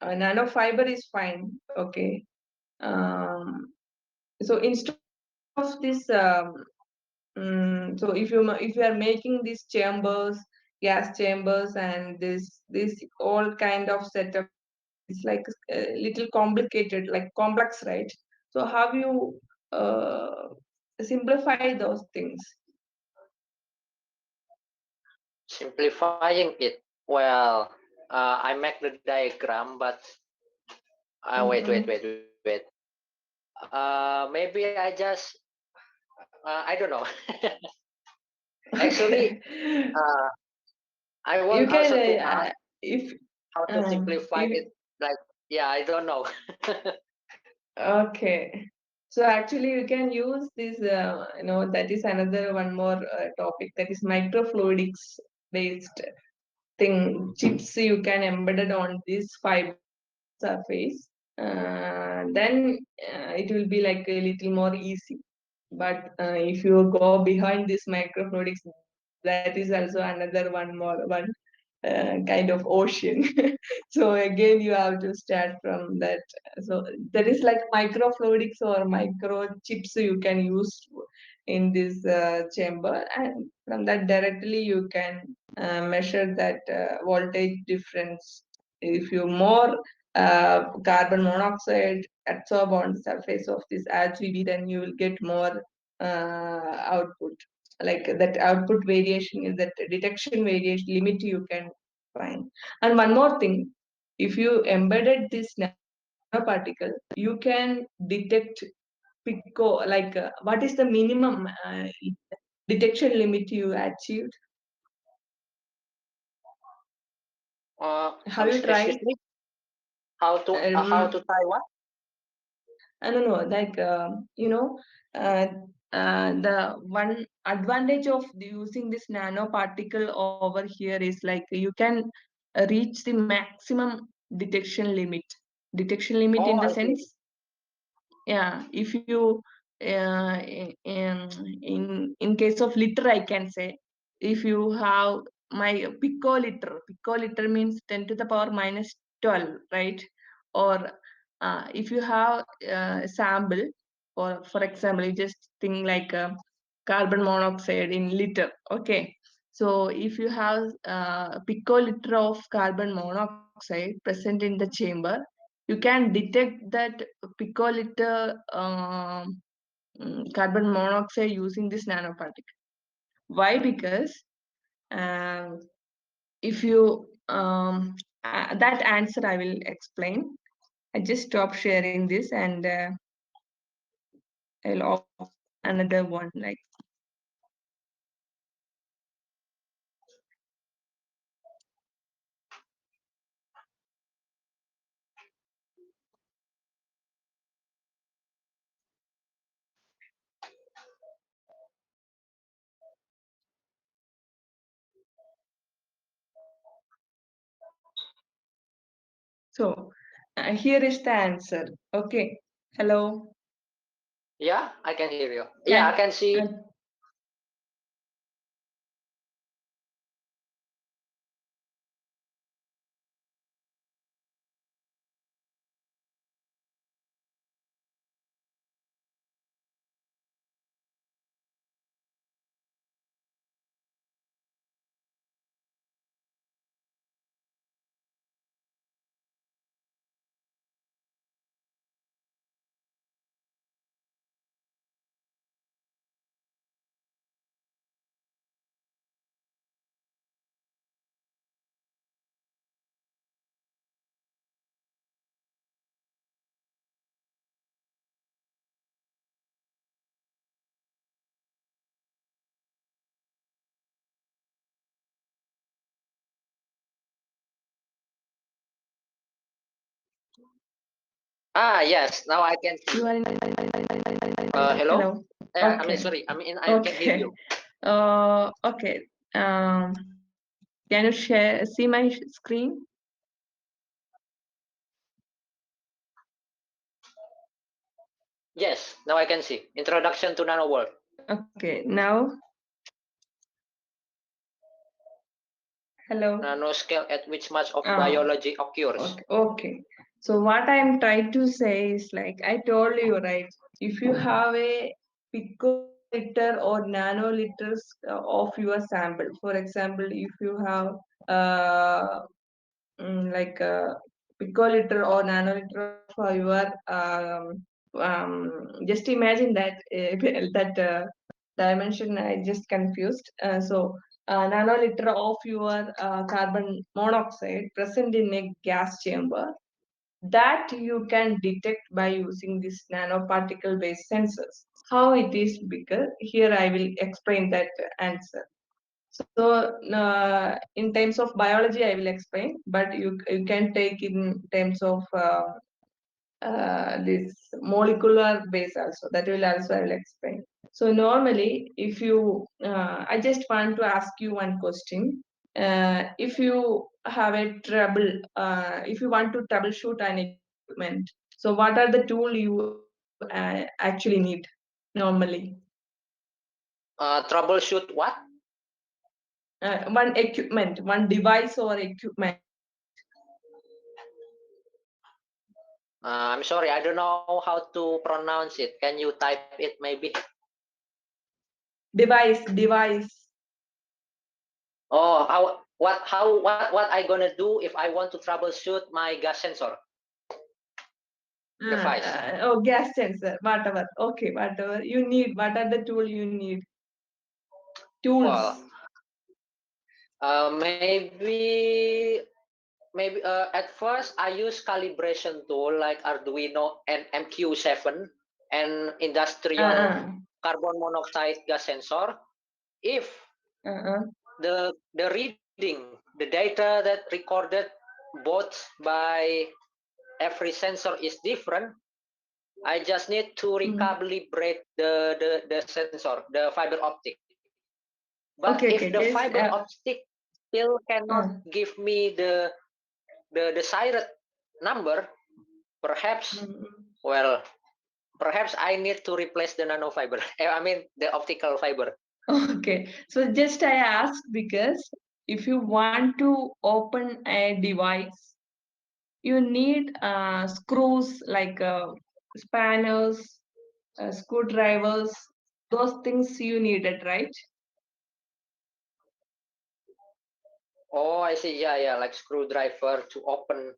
[SPEAKER 1] nanofiber is fine. Okay. Um, so instead of this so if you are making these chambers, gas chambers, and this all kind of setup, it's like a little complicated, like complex, right? So how you uh, simplify those things?
[SPEAKER 2] Simplifying it. Well, I make the diagram, but
[SPEAKER 1] Mm-hmm.
[SPEAKER 2] wait. Maybe I just I don't know. Actually,
[SPEAKER 1] Okay.
[SPEAKER 2] uh, I
[SPEAKER 1] You
[SPEAKER 2] want
[SPEAKER 1] can
[SPEAKER 2] also to ask
[SPEAKER 1] if
[SPEAKER 2] how to simplify it.
[SPEAKER 1] if
[SPEAKER 2] Like, yeah, I don't know.
[SPEAKER 1] okay. So actually, you can use this. That is another one more topic, that is microfluidics based thing, chips you can embed it on this fiber surface. Then it will be like a little more easy. But if you go behind this microfluidics, that is also another one kind of ocean. So again, you have to start from that. So there is like microfluidics or microchips you can use in this chamber, and from that directly you can measure that voltage difference. If you more carbon monoxide absorb on the surface of this RGB, then you will get more output. Like that output variation is that detection variation limit you can find. And one more thing, if you embedded this nanoparticle, you can detect pico, what is the minimum detection limit you achieved? Have you
[SPEAKER 2] Excuse
[SPEAKER 1] tried?
[SPEAKER 2] me. How to
[SPEAKER 1] Um,
[SPEAKER 2] tie what?
[SPEAKER 1] I don't know, uh, the one advantage of using this nanoparticle over here is like you can reach the maximum detection limit. Detection limit in
[SPEAKER 2] Oh,
[SPEAKER 1] the
[SPEAKER 2] I see.
[SPEAKER 1] sense, yeah, if you in case of liter, I can say, if you have my picoliter means 10 to the power minus 12, right? Or if you have a sample, for example, you just think like carbon monoxide in liter, okay? So if you have a picoliter of carbon monoxide present in the chamber, you can detect that picoliter carbon monoxide using this nanoparticle. Why? Because um, if you that answer I will explain. I just stop sharing this and I'll off another one. Like, so here is the answer. Okay. Hello.
[SPEAKER 2] Yeah, I can hear you. Yeah, I
[SPEAKER 1] Can
[SPEAKER 2] can see.
[SPEAKER 1] uh,
[SPEAKER 2] Yes, now I can see.
[SPEAKER 1] You are in.
[SPEAKER 2] Hello?
[SPEAKER 1] Hello.
[SPEAKER 2] I mean, sorry. I mean, I can hear you.
[SPEAKER 1] Okay. Okay. Can you share see my screen?
[SPEAKER 2] Yes, now I can see. Introduction to Nano World.
[SPEAKER 1] Okay. Now, hello.
[SPEAKER 2] Nanoscale at which much of
[SPEAKER 1] Ah,
[SPEAKER 2] biology occurs.
[SPEAKER 1] okay. Okay. So what I'm trying to say is like I told you, right? If you have a picoliter or nanoliters of your sample, for example, if you have uh, like picoliter or nanoliter of your just imagine that that dimension I just confused. So nanoliter of your carbon monoxide present in a gas chamber that you can detect by using this nanoparticle based sensors. How it is bigger? Here I will explain that answer. So, in terms of biology, I will explain, but you can take in terms of this molecular base also. That will also I will explain. So normally, if you, I just want to ask you one question. If you have a trouble, if you want to troubleshoot an equipment, so what are the tool you actually need normally?
[SPEAKER 2] Troubleshoot what?
[SPEAKER 1] One equipment, one device or equipment.
[SPEAKER 2] I'm sorry, I don't know how to pronounce it. Can you type it maybe?
[SPEAKER 1] Device.
[SPEAKER 2] Oh, what I gonna do if I want to troubleshoot my gas sensor device?
[SPEAKER 1] Oh, gas sensor, whatever. Okay, whatever you need. What are the tool you need?
[SPEAKER 2] Well,
[SPEAKER 1] Tools.
[SPEAKER 2] maybe at first I use calibration tool like Arduino and MQ7 and industrial
[SPEAKER 1] Uh-uh.
[SPEAKER 2] carbon monoxide gas sensor. If
[SPEAKER 1] Uh-uh.
[SPEAKER 2] the reading, the data that recorded both by every sensor is different, I just need to
[SPEAKER 1] Mm.
[SPEAKER 2] recalibrate the sensor, the fiber optic. But if the
[SPEAKER 1] Okay.
[SPEAKER 2] fiber
[SPEAKER 1] Just
[SPEAKER 2] optic still cannot
[SPEAKER 1] uh,
[SPEAKER 2] give me the desired number, perhaps,
[SPEAKER 1] mm.
[SPEAKER 2] well, perhaps I need to replace the nanofiber. I mean the optical fiber.
[SPEAKER 1] Okay. So just I asked because if you want to open a device, you need screws like spanners, screwdrivers, those things you needed, right?
[SPEAKER 2] Oh, I see. Yeah, like screwdriver to open.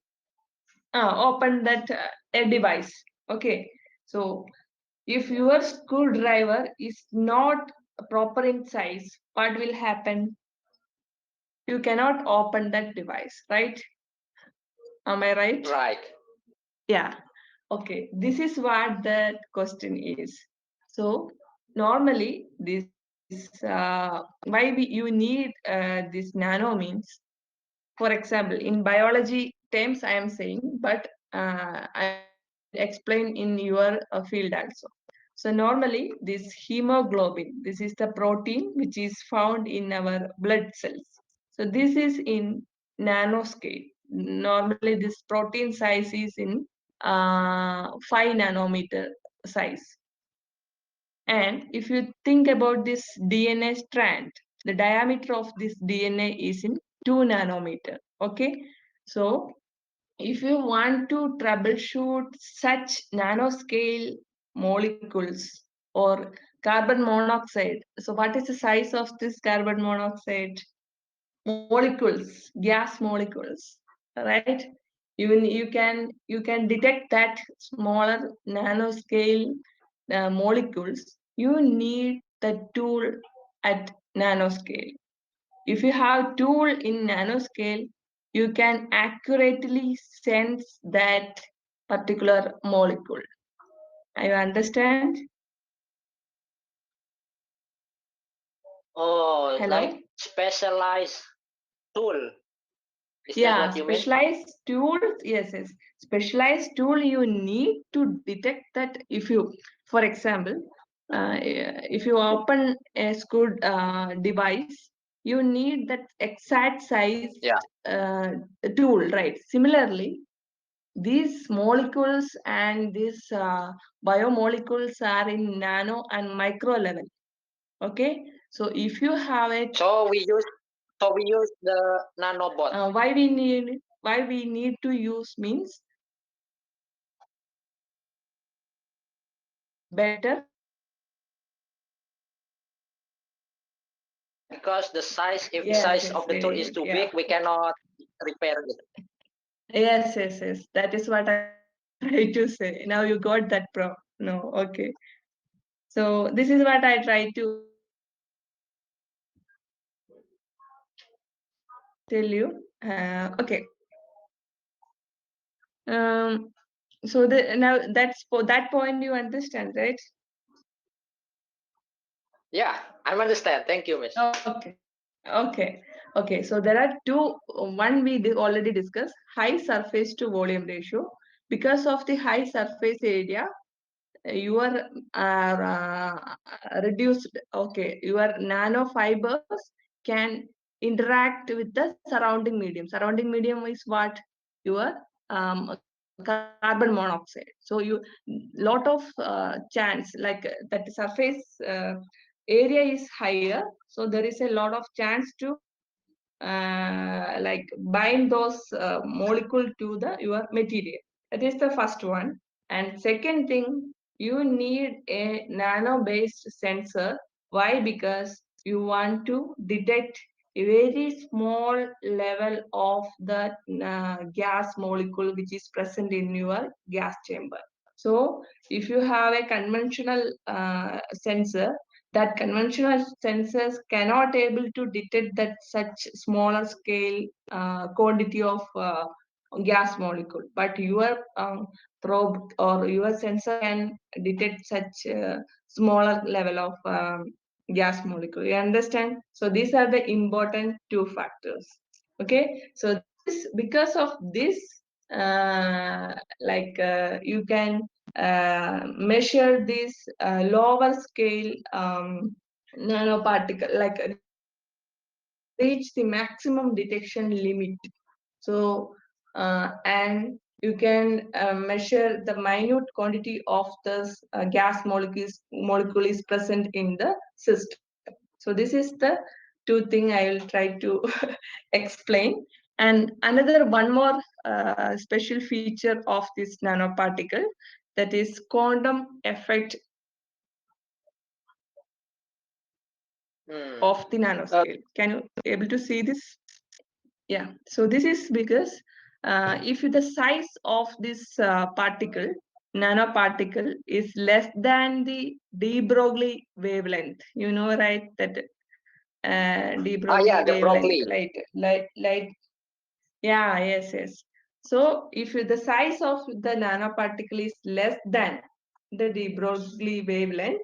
[SPEAKER 1] Open that a device. Okay. So if your screwdriver is not proper in size, what will happen? You cannot open that device, right? Am I right?
[SPEAKER 2] Right.
[SPEAKER 1] Yeah. Okay. This is what that question is. So normally this why you need this nano means, for example, in biology terms I am saying, but I will explain in your field also. So normally this hemoglobin, this is the protein which is found in our blood cells. So this is in nanoscale. Normally this protein size is in 5 nanometer size. And if you think about this DNA strand, the diameter of this DNA is in 2 nanometer. Okay. So if you want to troubleshoot such nanoscale molecules or carbon monoxide, so what is the size of this carbon monoxide? Molecules, gas molecules, right? Even you can detect that smaller nanoscale molecules. You need the tool at nanoscale. If you have tool in nanoscale, you can accurately sense that particular molecule. I understand.
[SPEAKER 2] Oh, like
[SPEAKER 1] Hello.
[SPEAKER 2] specialized tool. Is that
[SPEAKER 1] Yeah,
[SPEAKER 2] what you mean?
[SPEAKER 1] specialized tools. Yes, yes. Specialized tool you need to detect that if you, for example, if you open a screw device, you need that exact size
[SPEAKER 2] Yeah.
[SPEAKER 1] tool, right? Similarly, these molecules and these biomolecules are in nano and micro level. Okay, so if you have a
[SPEAKER 2] So we use the nanobot
[SPEAKER 1] why we need to use means better
[SPEAKER 2] because the size, if the
[SPEAKER 1] yes
[SPEAKER 2] size
[SPEAKER 1] yes
[SPEAKER 2] of the tool is too
[SPEAKER 1] yeah
[SPEAKER 2] big, we cannot repair it.
[SPEAKER 1] yes that is what I try to say. Now you got that pro no okay, so this is what I try to tell you okay um so the now that's for that point you understand, right?
[SPEAKER 2] Yeah, I understand. Thank you, Miss.
[SPEAKER 1] Okay. Okay. So there are two. One we already discussed, high surface to volume ratio. Because of the high surface area, your reduced. Okay, your nanofibers can interact with the surrounding medium. Surrounding medium is what? Your carbon monoxide. So you lot of chance like that surface area is higher, so there is a lot of chance to like bind those molecule to the your material. That is the first one. And second thing, you need a nano based sensor. Why? Because you want to detect a very small level of the gas molecule which is present in your gas chamber. So if you have a conventional sensor, that conventional sensors cannot able to detect that such smaller scale quantity of gas molecule, but your probe or your sensor can detect such smaller level of gas molecule. You understand? So these are the important two factors. Okay, so this because of this you can measure this lower scale nanoparticle, like reach the maximum detection limit. So and you can measure the minute quantity of this gas molecule is present in the system. So this is the two thing I will try to explain. And another one more special feature of this nanoparticle, that is quantum effect
[SPEAKER 2] Hmm.
[SPEAKER 1] of the nanoscale. Can you able to see this? Yeah. So this is because if the size of this particle, nanoparticle, is less than the de Broglie wavelength, you know, right? That de
[SPEAKER 2] Yeah,
[SPEAKER 1] Broglie
[SPEAKER 2] the
[SPEAKER 1] wavelength,
[SPEAKER 2] broccoli.
[SPEAKER 1] light. Yeah, yes. So if the size of the nanoparticle is less than the de Broglie wavelength,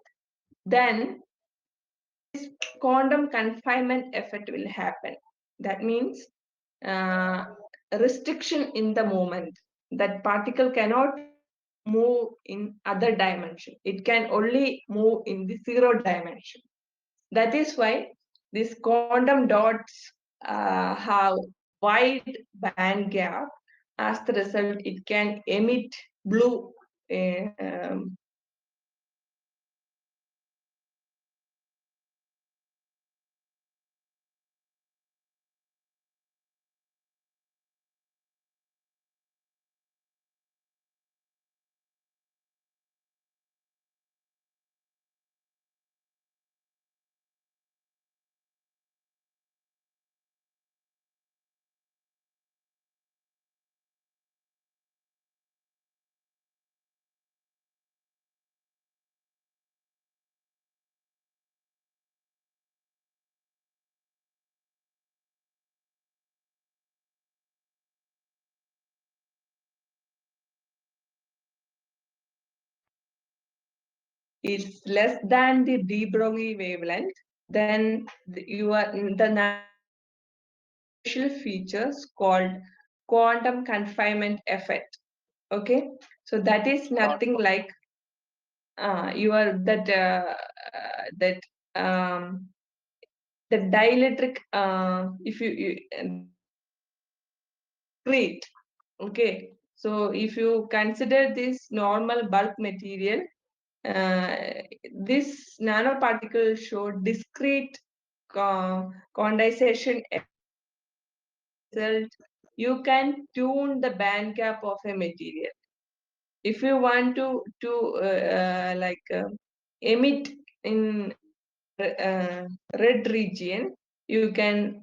[SPEAKER 1] then this quantum confinement effect will happen. That means uh, restriction in the moment. That particle cannot move in other dimension. It can only move in the zero dimension. That is why these quantum dots have wide band gap. As the result, it can emit blue is less than the de Broglie wavelength, then the nanoparticle is special features called quantum confinement effect. Okay, so that is nothing like your that um, the dielectric if that discrete. Okay, so if you consider this normal bulk material, uh, this nanoparticle show discrete condensation effect. As the result, you can tune the band gap of a material. If you want to emit in red region, you can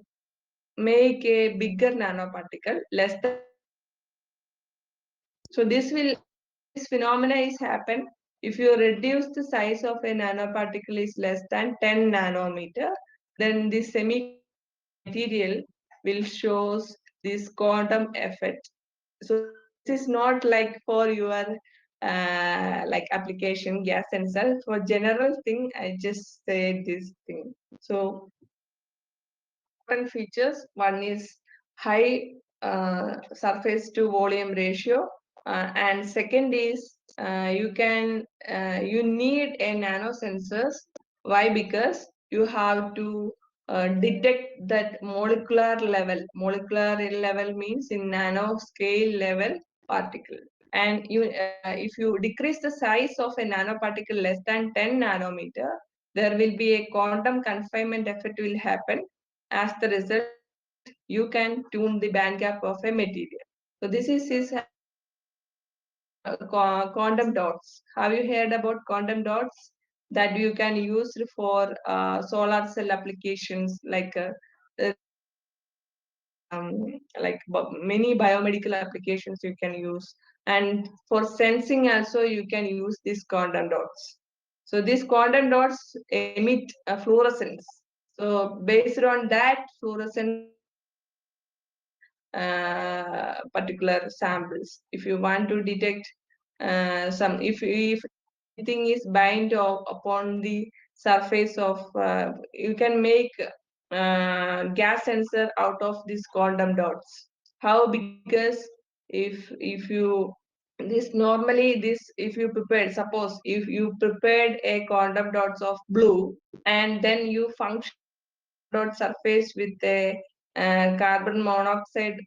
[SPEAKER 1] make a bigger nanoparticle less than 10 nanometer. So this phenomena is happen if you reduce the size of a nanoparticle is less than 10 nanometer, then the semiconductor material will shows this quantum effect. So this is not like for your like application gas sensor. For general thing, I just say this thing. So two important features. One is high surface to volume ratio, and second is you need a nano sensors. Why? Because you have to detect that molecular level. Molecular level means in nanoscale level particle. And if you decrease the size of a nanoparticle less than 10 nanometer, there will be a quantum confinement effect will happen. As the result, you can tune the band gap of a material. So this is happening in quantum dots. Have you heard about quantum dots that you can use for solar cell applications there are many biomedical applications you can use, and for sensing also you can use these quantum dots. So these quantum dots emit a fluorescence. So based on that fluorescence, you can detect particular samples. If you want to detect if anything is bind upon the surface of, you can make gas sensor out of these quantum dots. How? Because if you this normally this if you prepared, suppose if you prepared a quantum dots of blue and then you function the quantum dot surface with a carbon monoxide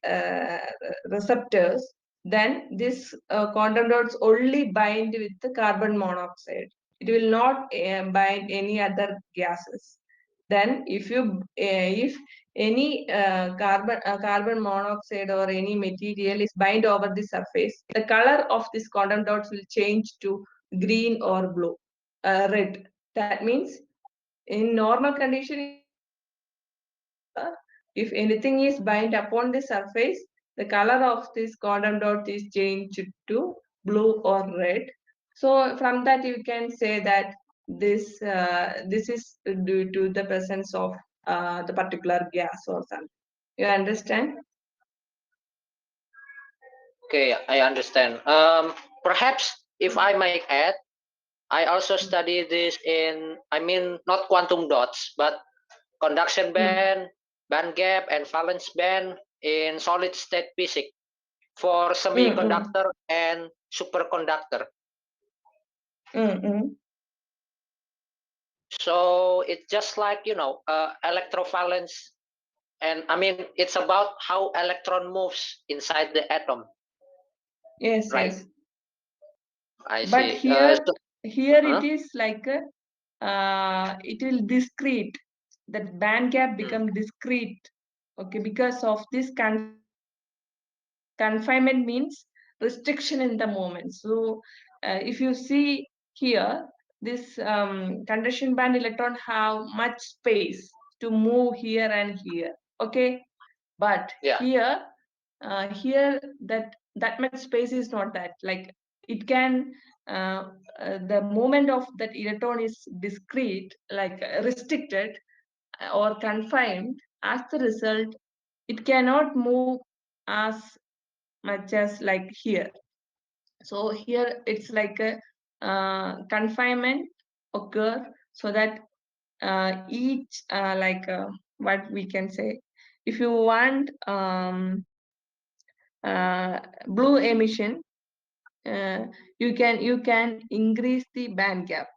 [SPEAKER 1] receptors, then this quantum dots only bind with the carbon monoxide. It will not bind any other gases. Then if any carbon monoxide or any material is bind over the surface, the color of this quantum dots will change to green or blue, red. That means in normal condition it will be green or red color. If anything is bind upon the surface, the color of this quantum dot is changed to blue or red. So from that you can say that this is due to the presence of the particular gas or something. You understand?
[SPEAKER 2] Okay, I understand. Perhaps if I might add, I also study this in, I mean, not quantum dots, but conduction
[SPEAKER 1] Mm,
[SPEAKER 2] band, band gap, and valence band in solid state physics for
[SPEAKER 1] mm, mm,
[SPEAKER 2] semiconductor and superconductor.
[SPEAKER 1] mm, mm.
[SPEAKER 2] So it's just like, electrovalence, and I mean, it's about how electron moves inside the atom,
[SPEAKER 1] Yes,
[SPEAKER 2] right?
[SPEAKER 1] yes.
[SPEAKER 2] I
[SPEAKER 1] But
[SPEAKER 2] see.
[SPEAKER 1] here it
[SPEAKER 2] Uh-huh.
[SPEAKER 1] is like it will discrete. That band gap
[SPEAKER 2] Mm,
[SPEAKER 1] become discrete. Okay, because of this confinement. Confinement means restriction in the moment. So if you see here, this conduction band electron have much space to move here and here. Okay, but
[SPEAKER 2] yeah.
[SPEAKER 1] here that much space is not that, like it can the movement of that electron is discrete, like restricted or confined. As the result, it cannot move as much as like here. So here it's like a confinement occur, so that each what we can say, if you want blue emission, uh, you can increase the band gap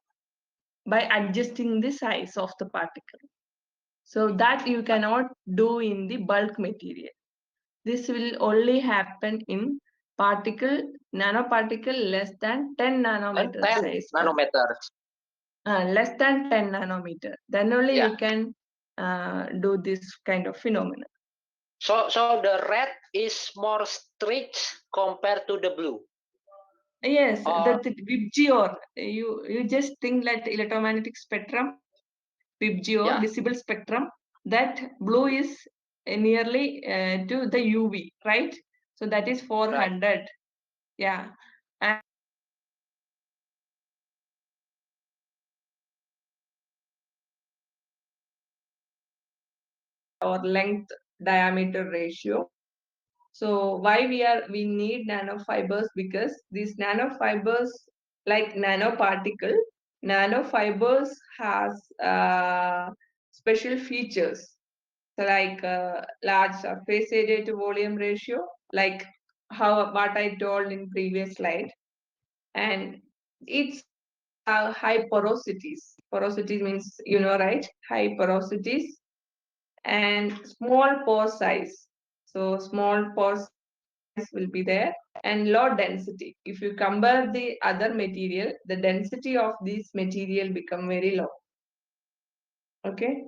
[SPEAKER 1] by adjusting the size of the particle. So that you cannot do in the bulk material. This will only happen in particle, nanoparticle less than 10
[SPEAKER 2] and
[SPEAKER 1] nanometer
[SPEAKER 2] 10
[SPEAKER 1] size,
[SPEAKER 2] nanometers.
[SPEAKER 1] less than 10 nanometer. Then only
[SPEAKER 2] Yeah.
[SPEAKER 1] you can do this kind of phenomena.
[SPEAKER 2] So the red is more strict compared to the blue.
[SPEAKER 1] Yes,
[SPEAKER 2] Or
[SPEAKER 1] the VIBGYOR. You just think like electromagnetic spectrum, VIBGYOR,
[SPEAKER 2] yeah,
[SPEAKER 1] visible spectrum. That blue is nearly to the UV, right? So that is
[SPEAKER 2] right.
[SPEAKER 1] 400. Yeah. And or length diameter ratio. So why we need nanofibers? Because these nanofibers, like nanofibers has special features. So like large surface area to volume ratio, like how what I told in previous slide, and it's also have high porosities. Porosity means right, high porosities and small pore size. So small pore size will be there and low density. If you compare the other material, the density of this material become very low. Okay.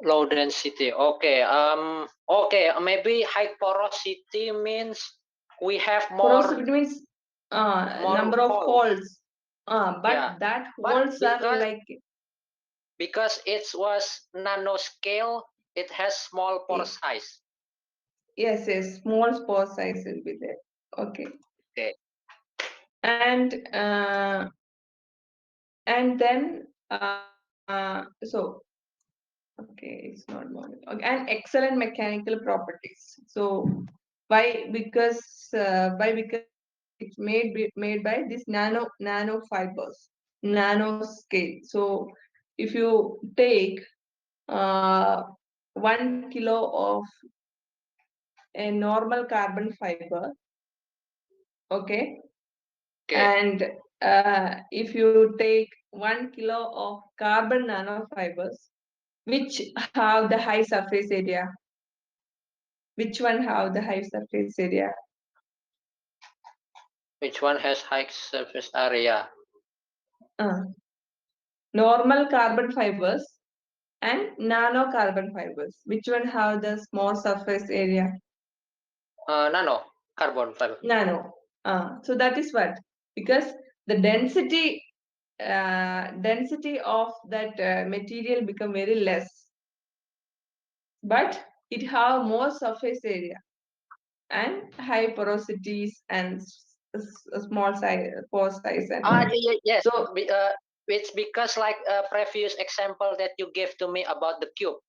[SPEAKER 2] Low density. Okay. Okay. Maybe high porosity means we have
[SPEAKER 1] Porosity means
[SPEAKER 2] more
[SPEAKER 1] number of
[SPEAKER 2] holes.
[SPEAKER 1] holes.
[SPEAKER 2] Yeah.
[SPEAKER 1] But that
[SPEAKER 2] But
[SPEAKER 1] holes are like
[SPEAKER 2] because it was nanoscale, it has small pore
[SPEAKER 1] eh,
[SPEAKER 2] size.
[SPEAKER 1] yes, small pore size will be there. Okay.
[SPEAKER 2] Okay.
[SPEAKER 1] And then so okay, it's not more. Okay, and excellent mechanical properties. So why? Because it's made by this nanofibers, nanoscale. So if you take uh, 1 kilo of a normal carbon fiber, okay,
[SPEAKER 2] Okay.
[SPEAKER 1] and if you take 1 kilo of carbon nanofibers, which have the high surface area, which one have the high surface area?
[SPEAKER 2] Which one has high surface area?
[SPEAKER 1] Uh, Normal carbon fibers and nano carbon fibers. Which one have the small surface area?
[SPEAKER 2] Nano carbon fiber.
[SPEAKER 1] Nano. So that is what, because the density of that material become very less, but it have more surface area and high porosities and small size, pore size and all.
[SPEAKER 2] Yes.
[SPEAKER 1] So
[SPEAKER 2] It's because like a previous example that you gave to me about the cube.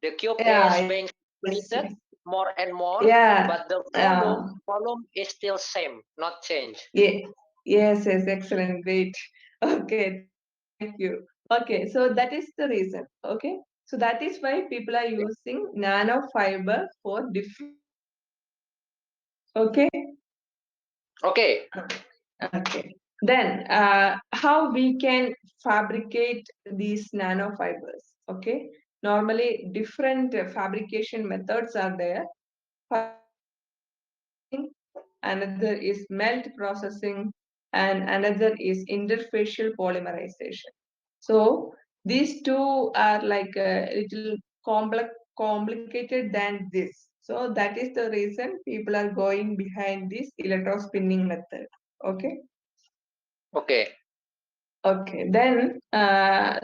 [SPEAKER 2] The cube is
[SPEAKER 1] yeah,
[SPEAKER 2] being
[SPEAKER 1] yes,
[SPEAKER 2] splitted
[SPEAKER 1] yes.
[SPEAKER 2] more and more,
[SPEAKER 1] Yeah,
[SPEAKER 2] but the
[SPEAKER 1] uh,
[SPEAKER 2] volume is still same, not change.
[SPEAKER 1] yeah, yes, excellent, great. Okay, thank you. Okay, so that is the reason. Okay, so that is why people are using nanofiber for different purposes. Okay,
[SPEAKER 2] Okay.
[SPEAKER 1] okay. Then, how we can fabricate these nanofibers? Okay, normally different fabrication methods are there. First is processing, another is melt processing, and another is interfacial polymerization. So these two are like a little complicated than this. So that is the reason people are going behind this electrospinning method. Okay.
[SPEAKER 2] Okay.
[SPEAKER 1] Okay, then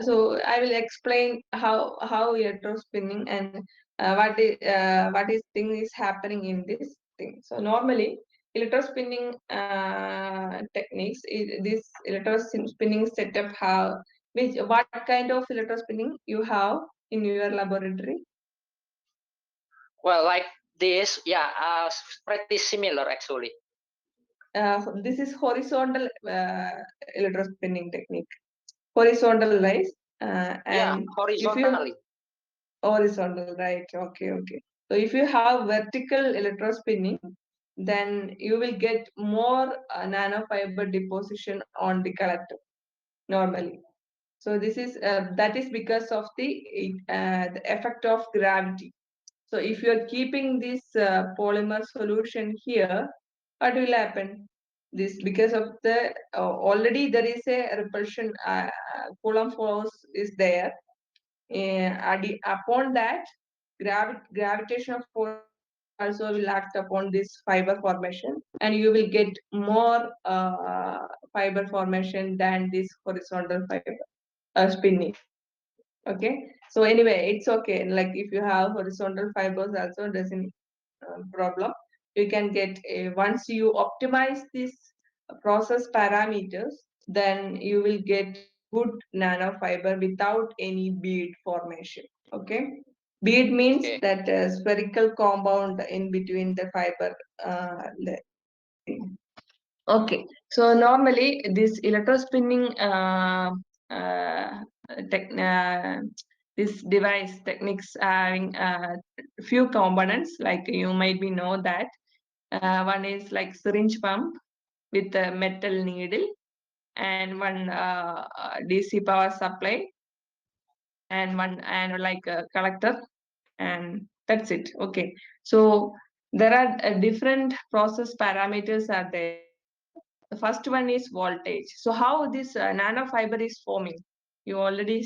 [SPEAKER 1] so I will explain how electrospinning and what is thing is happening in this thing. So normally electrospinning techniques, this electrospinning setup have which what kind of electrospinning you have in your laboratory?
[SPEAKER 2] Well, like this, yeah, pretty similar actually.
[SPEAKER 1] This is horizontal electrospinning technique, horizontal wise,
[SPEAKER 2] Yeah,
[SPEAKER 1] and if you
[SPEAKER 2] horizontally.
[SPEAKER 1] horizontal, right? Okay, okay. So if you have vertical electrospinning, then you will get more nanofiber deposition on the collector normally. So this is that is because of the effect of gravity. So if you are keeping this polymer solution here, what will happen? This because of the already there is a repulsion Coulomb force is there. Upon that, gravitational force also will act upon this fiber formation, and you will get more fiber formation than this horizontal fiber spinning. Okay, so anyway, it's okay. Like if you have horizontal fibers, also doesn't problem. You can get once you optimize this process parameters, then you will get good nanofiber without any bead formation. Okay, bead means
[SPEAKER 2] Okay.
[SPEAKER 1] that spherical compound in between the fiber. Okay, so normally this electrospinning uh, tech, uh, this device techniques having few components, like you might be know that one is like syringe pump with a metal needle, and one DC power supply, and one and like a collector, and that's it. Okay, so there are different process parameters are there. The first one is voltage. So how this nanofiber is forming? You already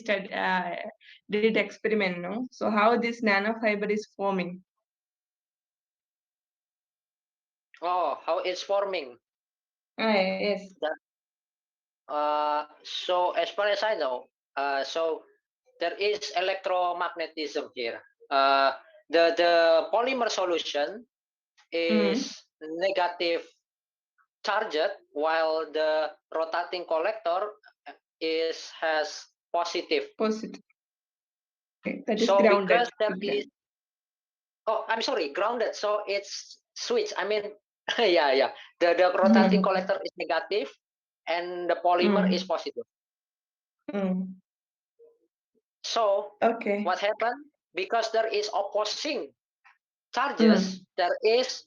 [SPEAKER 1] did experiment, no? So how this nanofiber is forming?
[SPEAKER 2] Oh, how it's forming?
[SPEAKER 1] Yes.
[SPEAKER 2] That, so as far as I know, so there is electromagnetism here. The polymer solution
[SPEAKER 1] Mm.
[SPEAKER 2] is negative charged, while the rotating collector is has positive.
[SPEAKER 1] Positive. Okay. That is
[SPEAKER 2] So
[SPEAKER 1] grounded.
[SPEAKER 2] because there is,
[SPEAKER 1] Okay.
[SPEAKER 2] oh, I'm sorry, grounded. So it's switch. I mean, yeah, yeah. The rotating
[SPEAKER 1] Mm.
[SPEAKER 2] collector is negative, and the polymer is
[SPEAKER 1] Mm.
[SPEAKER 2] positive.
[SPEAKER 1] Mm.
[SPEAKER 2] So
[SPEAKER 1] Okay.
[SPEAKER 2] what happened? Because there is opposing charges,
[SPEAKER 1] Mm.
[SPEAKER 2] there is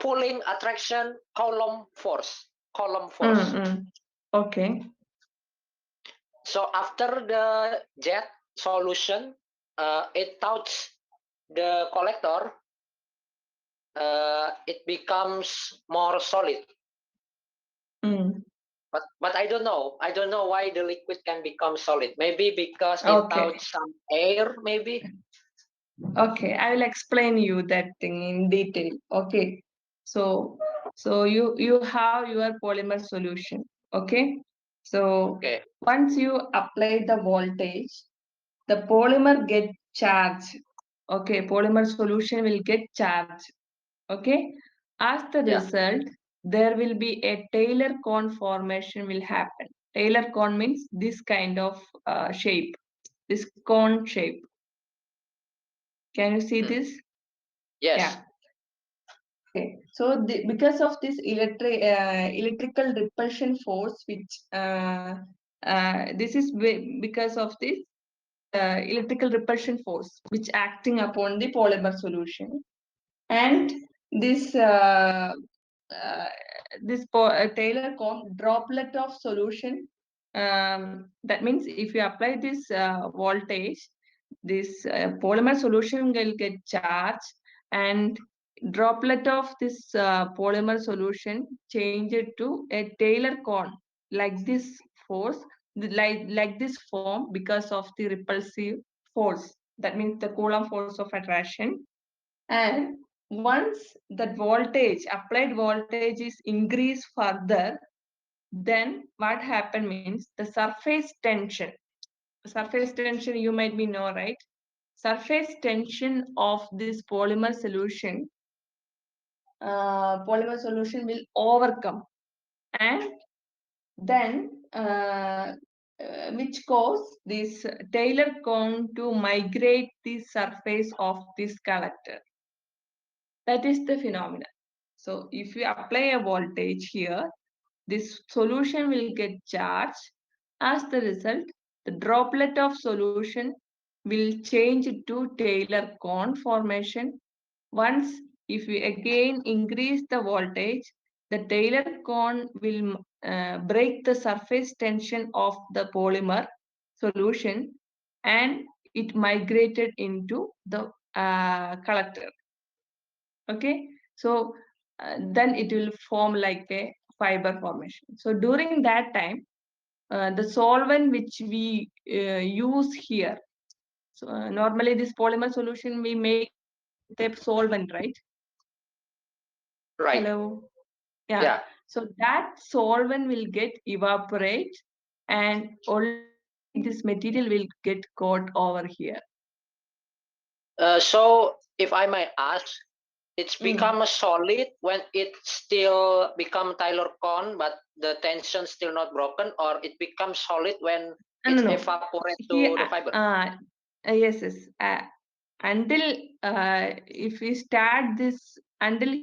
[SPEAKER 2] pulling attraction column force. Column
[SPEAKER 1] Mm.
[SPEAKER 2] force.
[SPEAKER 1] Mm. Okay.
[SPEAKER 2] So after the jet solution, it touch the collector, it becomes more solid.
[SPEAKER 1] Mm.
[SPEAKER 2] But I don't know. I don't know why the liquid can become solid. Maybe because it touch
[SPEAKER 1] Okay.
[SPEAKER 2] some air. Maybe.
[SPEAKER 1] Okay, I will explain you that thing in detail. Okay, so you have your polymer solution. Okay, so
[SPEAKER 2] Okay.
[SPEAKER 1] once you apply the voltage, the polymer get charged. Okay, polymer solution will get charged. Okay, as the
[SPEAKER 2] Yeah.
[SPEAKER 1] result, there will be a Taylor cone formation will happen. Taylor cone means this kind of shape, this cone shape. Can you see
[SPEAKER 2] Hmm.
[SPEAKER 1] this?
[SPEAKER 2] Yes.
[SPEAKER 1] Yeah. Okay. So because of this electrical repulsion force, which this is because of this electrical repulsion force, which acting upon the polymer solution, and this uh, Taylor comb droplet of solution. That means if you apply this voltage, this polymer solution will get charged, and droplet of this polymer solution change it to a Taylor cone, like this force, like this form, because of the repulsive force. That means the Coulomb force of attraction. And once that voltage, applied voltage is increased further, then what happened means the surface tension you might be know, right? Surface tension of this polymer solution will overcome, and then which cause this Taylor cone to migrate the surface of this collector. That is the phenomenon. So if you apply a voltage here, this solution will get charged. As the result, the droplet of solution will change to Taylor cone formation. Once, if we again increase the voltage, the Taylor cone will break the surface tension of the polymer solution, and it migrated into the collector. Okay, so then it will form like a fiber formation. So during that time, the solvent which we use here, so normally this polymer solution we make with a solvent, right?
[SPEAKER 2] Right.
[SPEAKER 1] Hello. Yeah.
[SPEAKER 2] Yeah.
[SPEAKER 1] So that solvent will get evaporate, and only this material will get caught over here.
[SPEAKER 2] So if I might ask, it's
[SPEAKER 1] Mm.
[SPEAKER 2] become a solid when it still become Taylor cone, but the tension still not broken, or it becomes solid when
[SPEAKER 1] No,
[SPEAKER 2] it's
[SPEAKER 1] no, no.
[SPEAKER 2] evaporate
[SPEAKER 1] Here,
[SPEAKER 2] to the fiber.
[SPEAKER 1] yes, yes. Until if we start this, until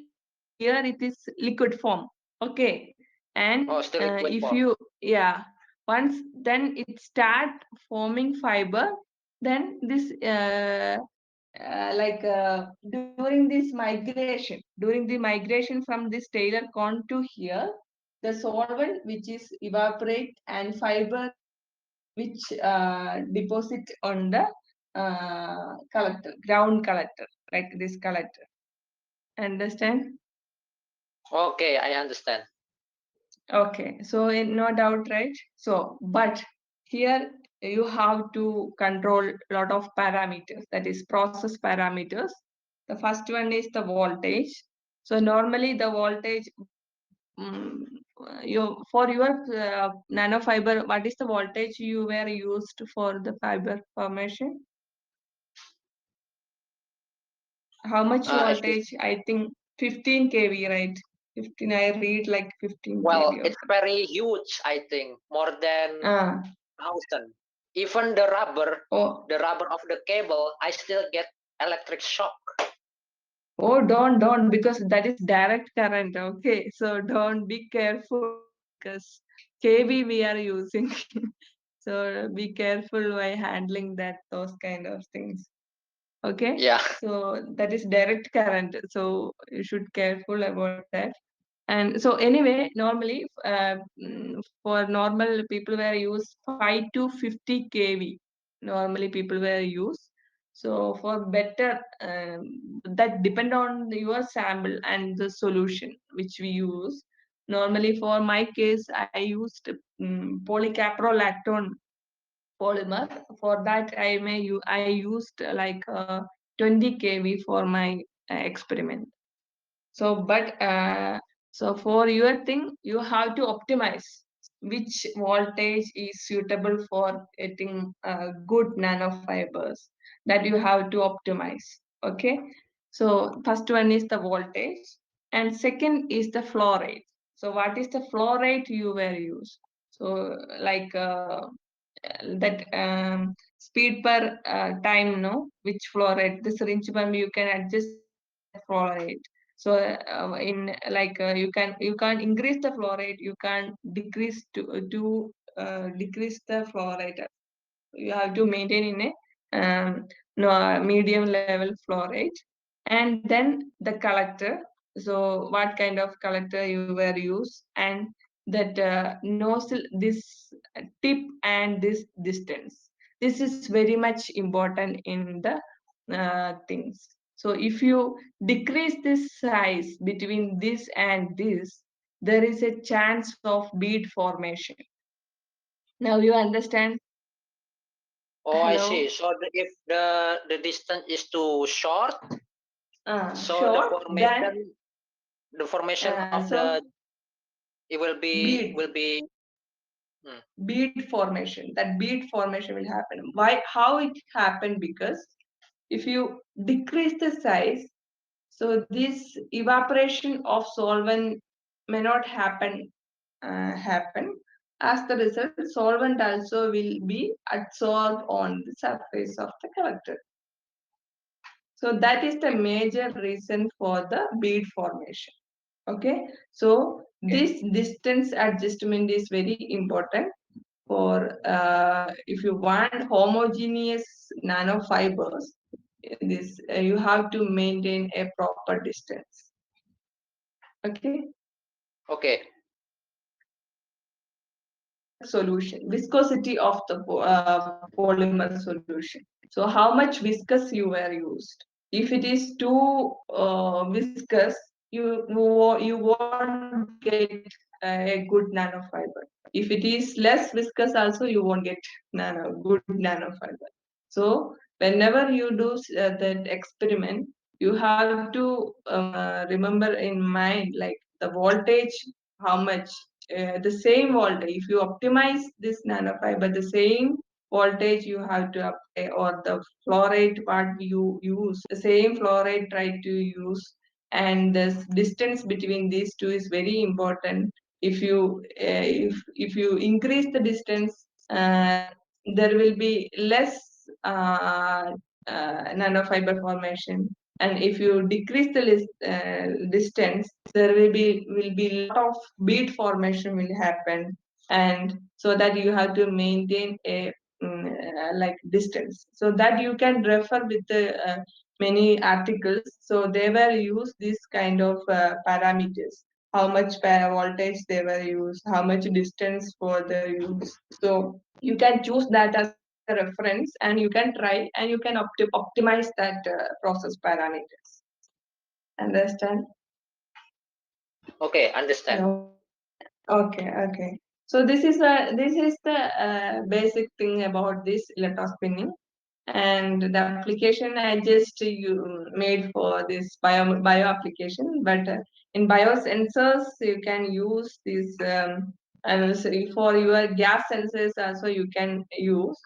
[SPEAKER 1] here it is liquid form. Okay, and
[SPEAKER 2] Oh, still
[SPEAKER 1] if
[SPEAKER 2] liquid
[SPEAKER 1] you,
[SPEAKER 2] form.
[SPEAKER 1] yeah, once then it start forming fiber, then this during the migration from this Taylor cone to here, the solvent which is evaporate and fiber which deposit on the collector, ground collector, like this collector. Understand?
[SPEAKER 2] Okay, I understand.
[SPEAKER 1] Okay, so no doubt, right? So, but here you have to control a lot of parameters, that is process parameters. The first one is the voltage. So normally the voltage, you for your nanofiber, what is the voltage you were used for the fiber formation? How much
[SPEAKER 2] Excuse.
[SPEAKER 1] voltage? I think 15 kV, right? 15, I read like 15
[SPEAKER 2] Well,
[SPEAKER 1] kV or
[SPEAKER 2] it's
[SPEAKER 1] something.
[SPEAKER 2] very huge. I think more than
[SPEAKER 1] Ah,
[SPEAKER 2] 1,000. Even
[SPEAKER 1] oh,
[SPEAKER 2] the rubber of the cable, I still get electric shock.
[SPEAKER 1] oh, don't, because that is direct current. Okay, so don't, be careful because kV we are using. So be careful while handling that, those kind of things. Okay,
[SPEAKER 2] Yeah.
[SPEAKER 1] so that is direct current. So you should careful about that. And so anyway, normally for normal people were use 5 to 50 kV. Normally people were use. So for better, that depend on your sample and the solution which we use. Normally for my case, I used polycaprolactone polymer. For that, I used like 20 kV for my experiment. So, but so for your thing, you have to optimize which voltage is suitable for getting good nanofibers, that you have to optimize. Okay. So first one is the voltage, and second is the flow rate. So what is the flow rate you were use? So like that speed per time, no, which flow rate, the syringe pump you can adjust that flow rate. So in like you can increase the flow rate, you can decrease to decrease the flow rate. You have to maintain in a no, medium level flow rate. And then the collector. So what kind of collector you were use, and that nozzle, this tip and this distance, this is very much important in the things. So if you decrease this size between this and this, there is a chance of bead formation. Now you understand?
[SPEAKER 2] Oh, I see.
[SPEAKER 1] Hello.
[SPEAKER 2] So if the distance is too short, so
[SPEAKER 1] Short, then
[SPEAKER 2] the formation of
[SPEAKER 1] so
[SPEAKER 2] the it will
[SPEAKER 1] bead
[SPEAKER 2] be hmm,
[SPEAKER 1] bead formation. That bead formation will happen. Why? How it happened? Because if you decrease the size, so this evaporation of solvent may not happen. As the result, solvent also will be absorbed on the surface of the collector. So that is the
[SPEAKER 2] okay.
[SPEAKER 1] major reason for the bead formation. Okay, so
[SPEAKER 2] Okay.
[SPEAKER 1] this distance adjustment is very important. for if you want homogeneous nanofibers, this you have to maintain a proper distance. Okay.
[SPEAKER 2] Okay.
[SPEAKER 1] Solution, viscosity of the polymer solution. So how much viscous you were used. If it is too viscous, you won't get a good nanofiber. If it is less viscous, also you won't get good nanofiber. So whenever you do that experiment, you have to remember in mind like the voltage, how much the same voltage. If you optimize this nanofiber, the same voltage you have to apply, or the flow rate what you use, the same flow rate try to use, and the distance between these two is very important. If you if you increase the distance, there will be less nanofiber formation, and if you decrease the distance, there will be lot of bead formation will happen, and so that you have to maintain a like distance, so that you can refer with the many articles. So they were use this kind of parameters, how much voltage they were used, how much distance for the use. So you can choose that as a reference, and you can try and you can optimize that process parameters. Understand?
[SPEAKER 2] Okay, understand.
[SPEAKER 1] Hello. Okay, okay. So this is the basic thing about this electrospinning, and the application I just you made for this bio application. But in biosensors, you can use this, and so for your gas sensors also you can use.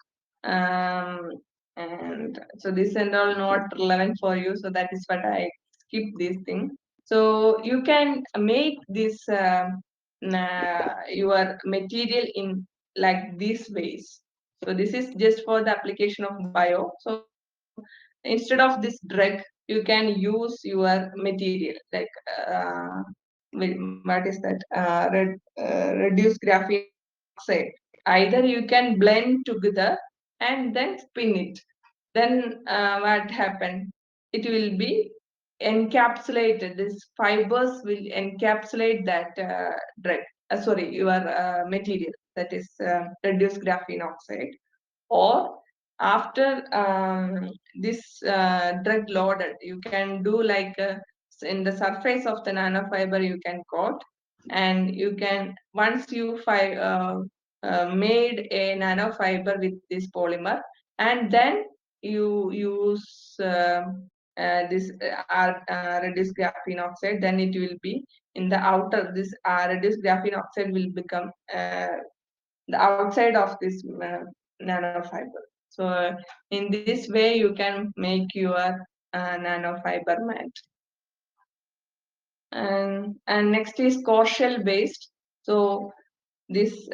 [SPEAKER 1] Um, and so this and all not relevant for you, so that is what I skip this thing. So you can make this your material in like these ways. So this is just for the application of bio. So instead of this drug, you can use your material like what is that? Reduced graphene oxide. Either you can blend together and then spin it. Then what happened? It will be encapsulated. These fibers will encapsulate that drug. Sorry, your material, that is reduced graphene oxide. Or after this drug loaded, you can do like in the surface of the nanofiber you can coat, and you can once you made a nanofiber with this polymer, and then you use this reduced graphene oxide, then it will be in the outer, this reduced graphene oxide will become the outside of this nanofiber. So in this way you can make your nanofiber mat. And next is core shell based. So this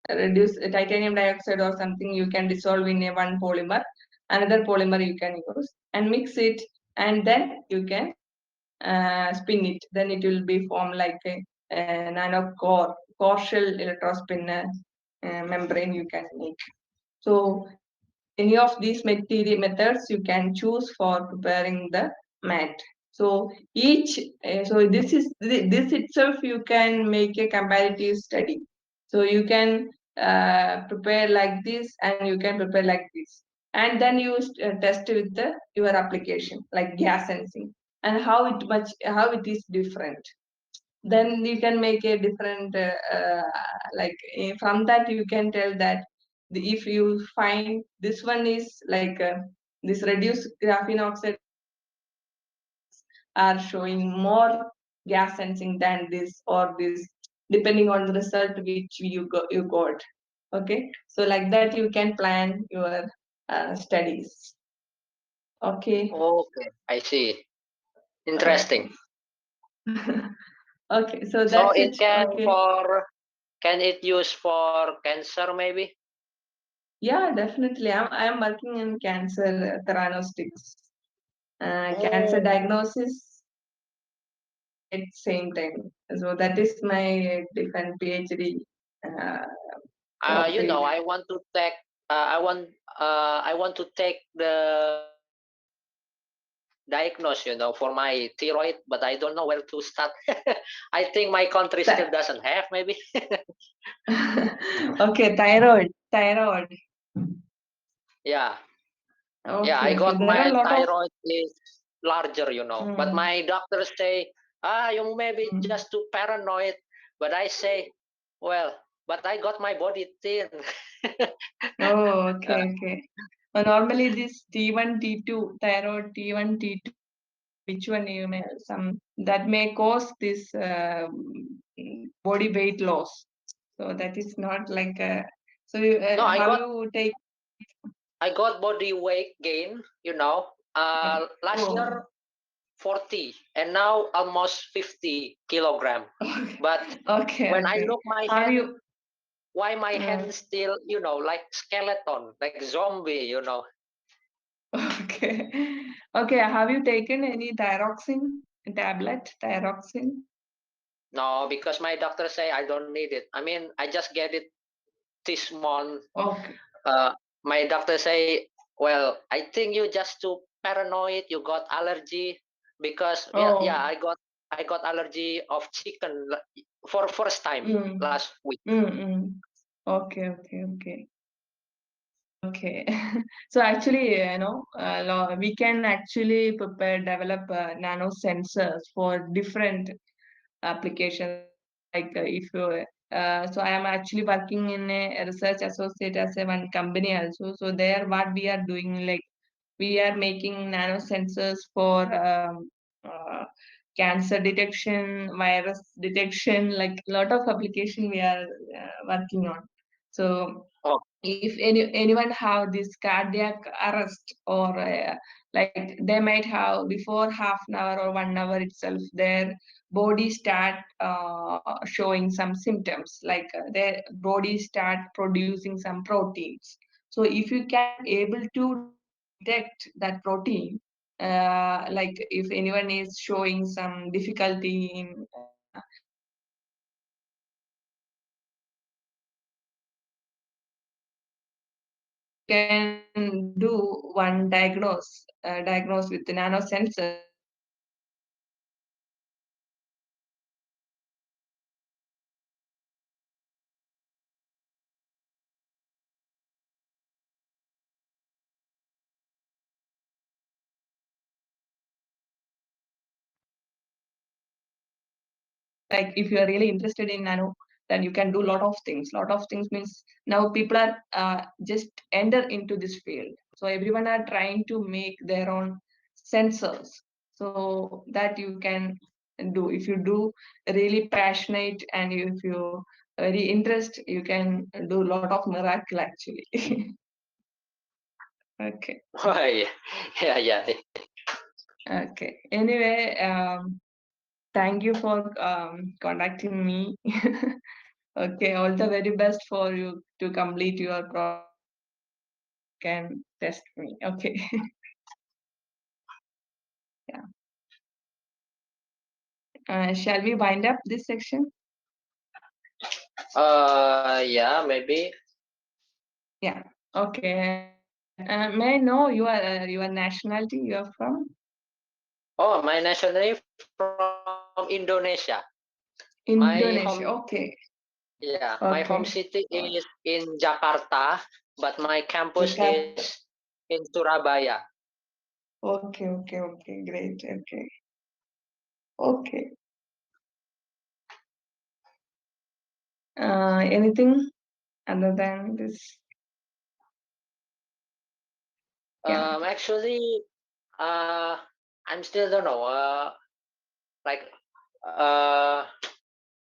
[SPEAKER 1] reduce titanium dioxide or something you can dissolve in a one polymer, another polymer you can use and mix it, and then you can spin it. Then it will be formed like a nano core shell electrospinner membrane you can make. So any of these material methods you can choose for preparing the mat. So each, so this itself you can make a comparative study. So you can prepare like this and you can prepare like this, and then you test with the your application like gas sensing, and how it is different. Then you can make a different like from that you can tell that if you find this one is like this reduced graphene oxide are showing more gas sensing than this or this, depending on the result which you got. Okay, so like that you can plan your studies. Okay.
[SPEAKER 2] Okay, I see.
[SPEAKER 1] Okay.
[SPEAKER 2] Interesting.
[SPEAKER 1] Okay, so
[SPEAKER 2] So
[SPEAKER 1] that's
[SPEAKER 2] it
[SPEAKER 1] it. Okay.
[SPEAKER 2] can it use for cancer maybe?
[SPEAKER 1] Yeah, definitely. I'm working in cancer theranostics, cancer
[SPEAKER 2] Oh,
[SPEAKER 1] diagnosis, at same time. So that is my different PhD. Uh,
[SPEAKER 2] I
[SPEAKER 1] topic.
[SPEAKER 2] want to take. I want to take the diagnose, for my thyroid, but I don't know where to start. I think my country still
[SPEAKER 1] Th-
[SPEAKER 2] doesn't have, maybe.
[SPEAKER 1] okay, thyroid.
[SPEAKER 2] Yeah, yeah. I
[SPEAKER 1] Okay, okay.
[SPEAKER 2] got
[SPEAKER 1] There are
[SPEAKER 2] my
[SPEAKER 1] a lot of.
[SPEAKER 2] thyroid is larger, but
[SPEAKER 1] Mm,
[SPEAKER 2] my doctors say, you may be
[SPEAKER 1] mm.
[SPEAKER 2] just too paranoid. But I say, well, but I got my body thin.
[SPEAKER 1] Oh,
[SPEAKER 2] Uh,
[SPEAKER 1] okay, okay. Normally this T1, T2, thyroid T1, T2, which one you may some that may cause this body weight loss. So that is not like so
[SPEAKER 2] no,
[SPEAKER 1] how you take
[SPEAKER 2] I got body weight gain. Last year
[SPEAKER 1] oh
[SPEAKER 2] 40 and now almost 50 kilogram. But
[SPEAKER 1] okay
[SPEAKER 2] when I
[SPEAKER 1] okay
[SPEAKER 2] look my
[SPEAKER 1] have
[SPEAKER 2] hand,
[SPEAKER 1] you
[SPEAKER 2] why my
[SPEAKER 1] uh,
[SPEAKER 2] hand still, like skeleton, like zombie.
[SPEAKER 1] okay okay have you taken any thyroxine tablet thyroxine?
[SPEAKER 2] No, because my doctor say I don't need it. I mean, I just get it this month.
[SPEAKER 1] Okay.
[SPEAKER 2] Uh, my doctor say, well, I think you just too paranoid. You got allergy because yeah,
[SPEAKER 1] Oh.
[SPEAKER 2] I got allergy of chicken for first time
[SPEAKER 1] Mm.
[SPEAKER 2] last week.
[SPEAKER 1] Mm. Okay, okay, okay. Okay. So actually, we can actually prepare, develop nano sensors for different applications. Like if you, so I am actually working in a research associate as a one company also. So there, what we are doing, like we are making nano sensors for uh, cancer detection, virus detection, like a lot of application we are working on. So
[SPEAKER 2] Oh,
[SPEAKER 1] if anyone have this cardiac arrest or like they might have before half an hour or 1 hour itself their body start showing some symptoms like their body start producing some proteins. So if you can able to detect that protein, like if anyone is showing some difficulty in you can do one diagnose with the nano sensors and you can like if you are really interested in nano then you can do lot of things means now people are just enter into this field so everyone are trying to make their own sensors so that you can do if you do really passionate and if you very interest you can do a lot of miracle actually. Okay.
[SPEAKER 2] yeah, yeah, yeah.
[SPEAKER 1] Okay. Anyway, thank you for contacting me. Okay, all the very best for you to complete your project and you can test me. Okay. Yeah. Shall we wind up this section?
[SPEAKER 2] Yeah, maybe.
[SPEAKER 1] Yeah. Okay. May I know your nationality you are from?
[SPEAKER 2] Oh, my nationality from Indonesia. My home,
[SPEAKER 1] Indonesia. Okay.
[SPEAKER 2] yeah, my home
[SPEAKER 1] Okay.
[SPEAKER 2] city is in Jakarta, but my campus is
[SPEAKER 1] Jakarta.
[SPEAKER 2] in Surabaya.
[SPEAKER 1] Okay. Okay. Okay. Great. Okay. Okay. Anything other than this? Yeah.
[SPEAKER 2] Actually, uh, I'm still don't know. Like, uh,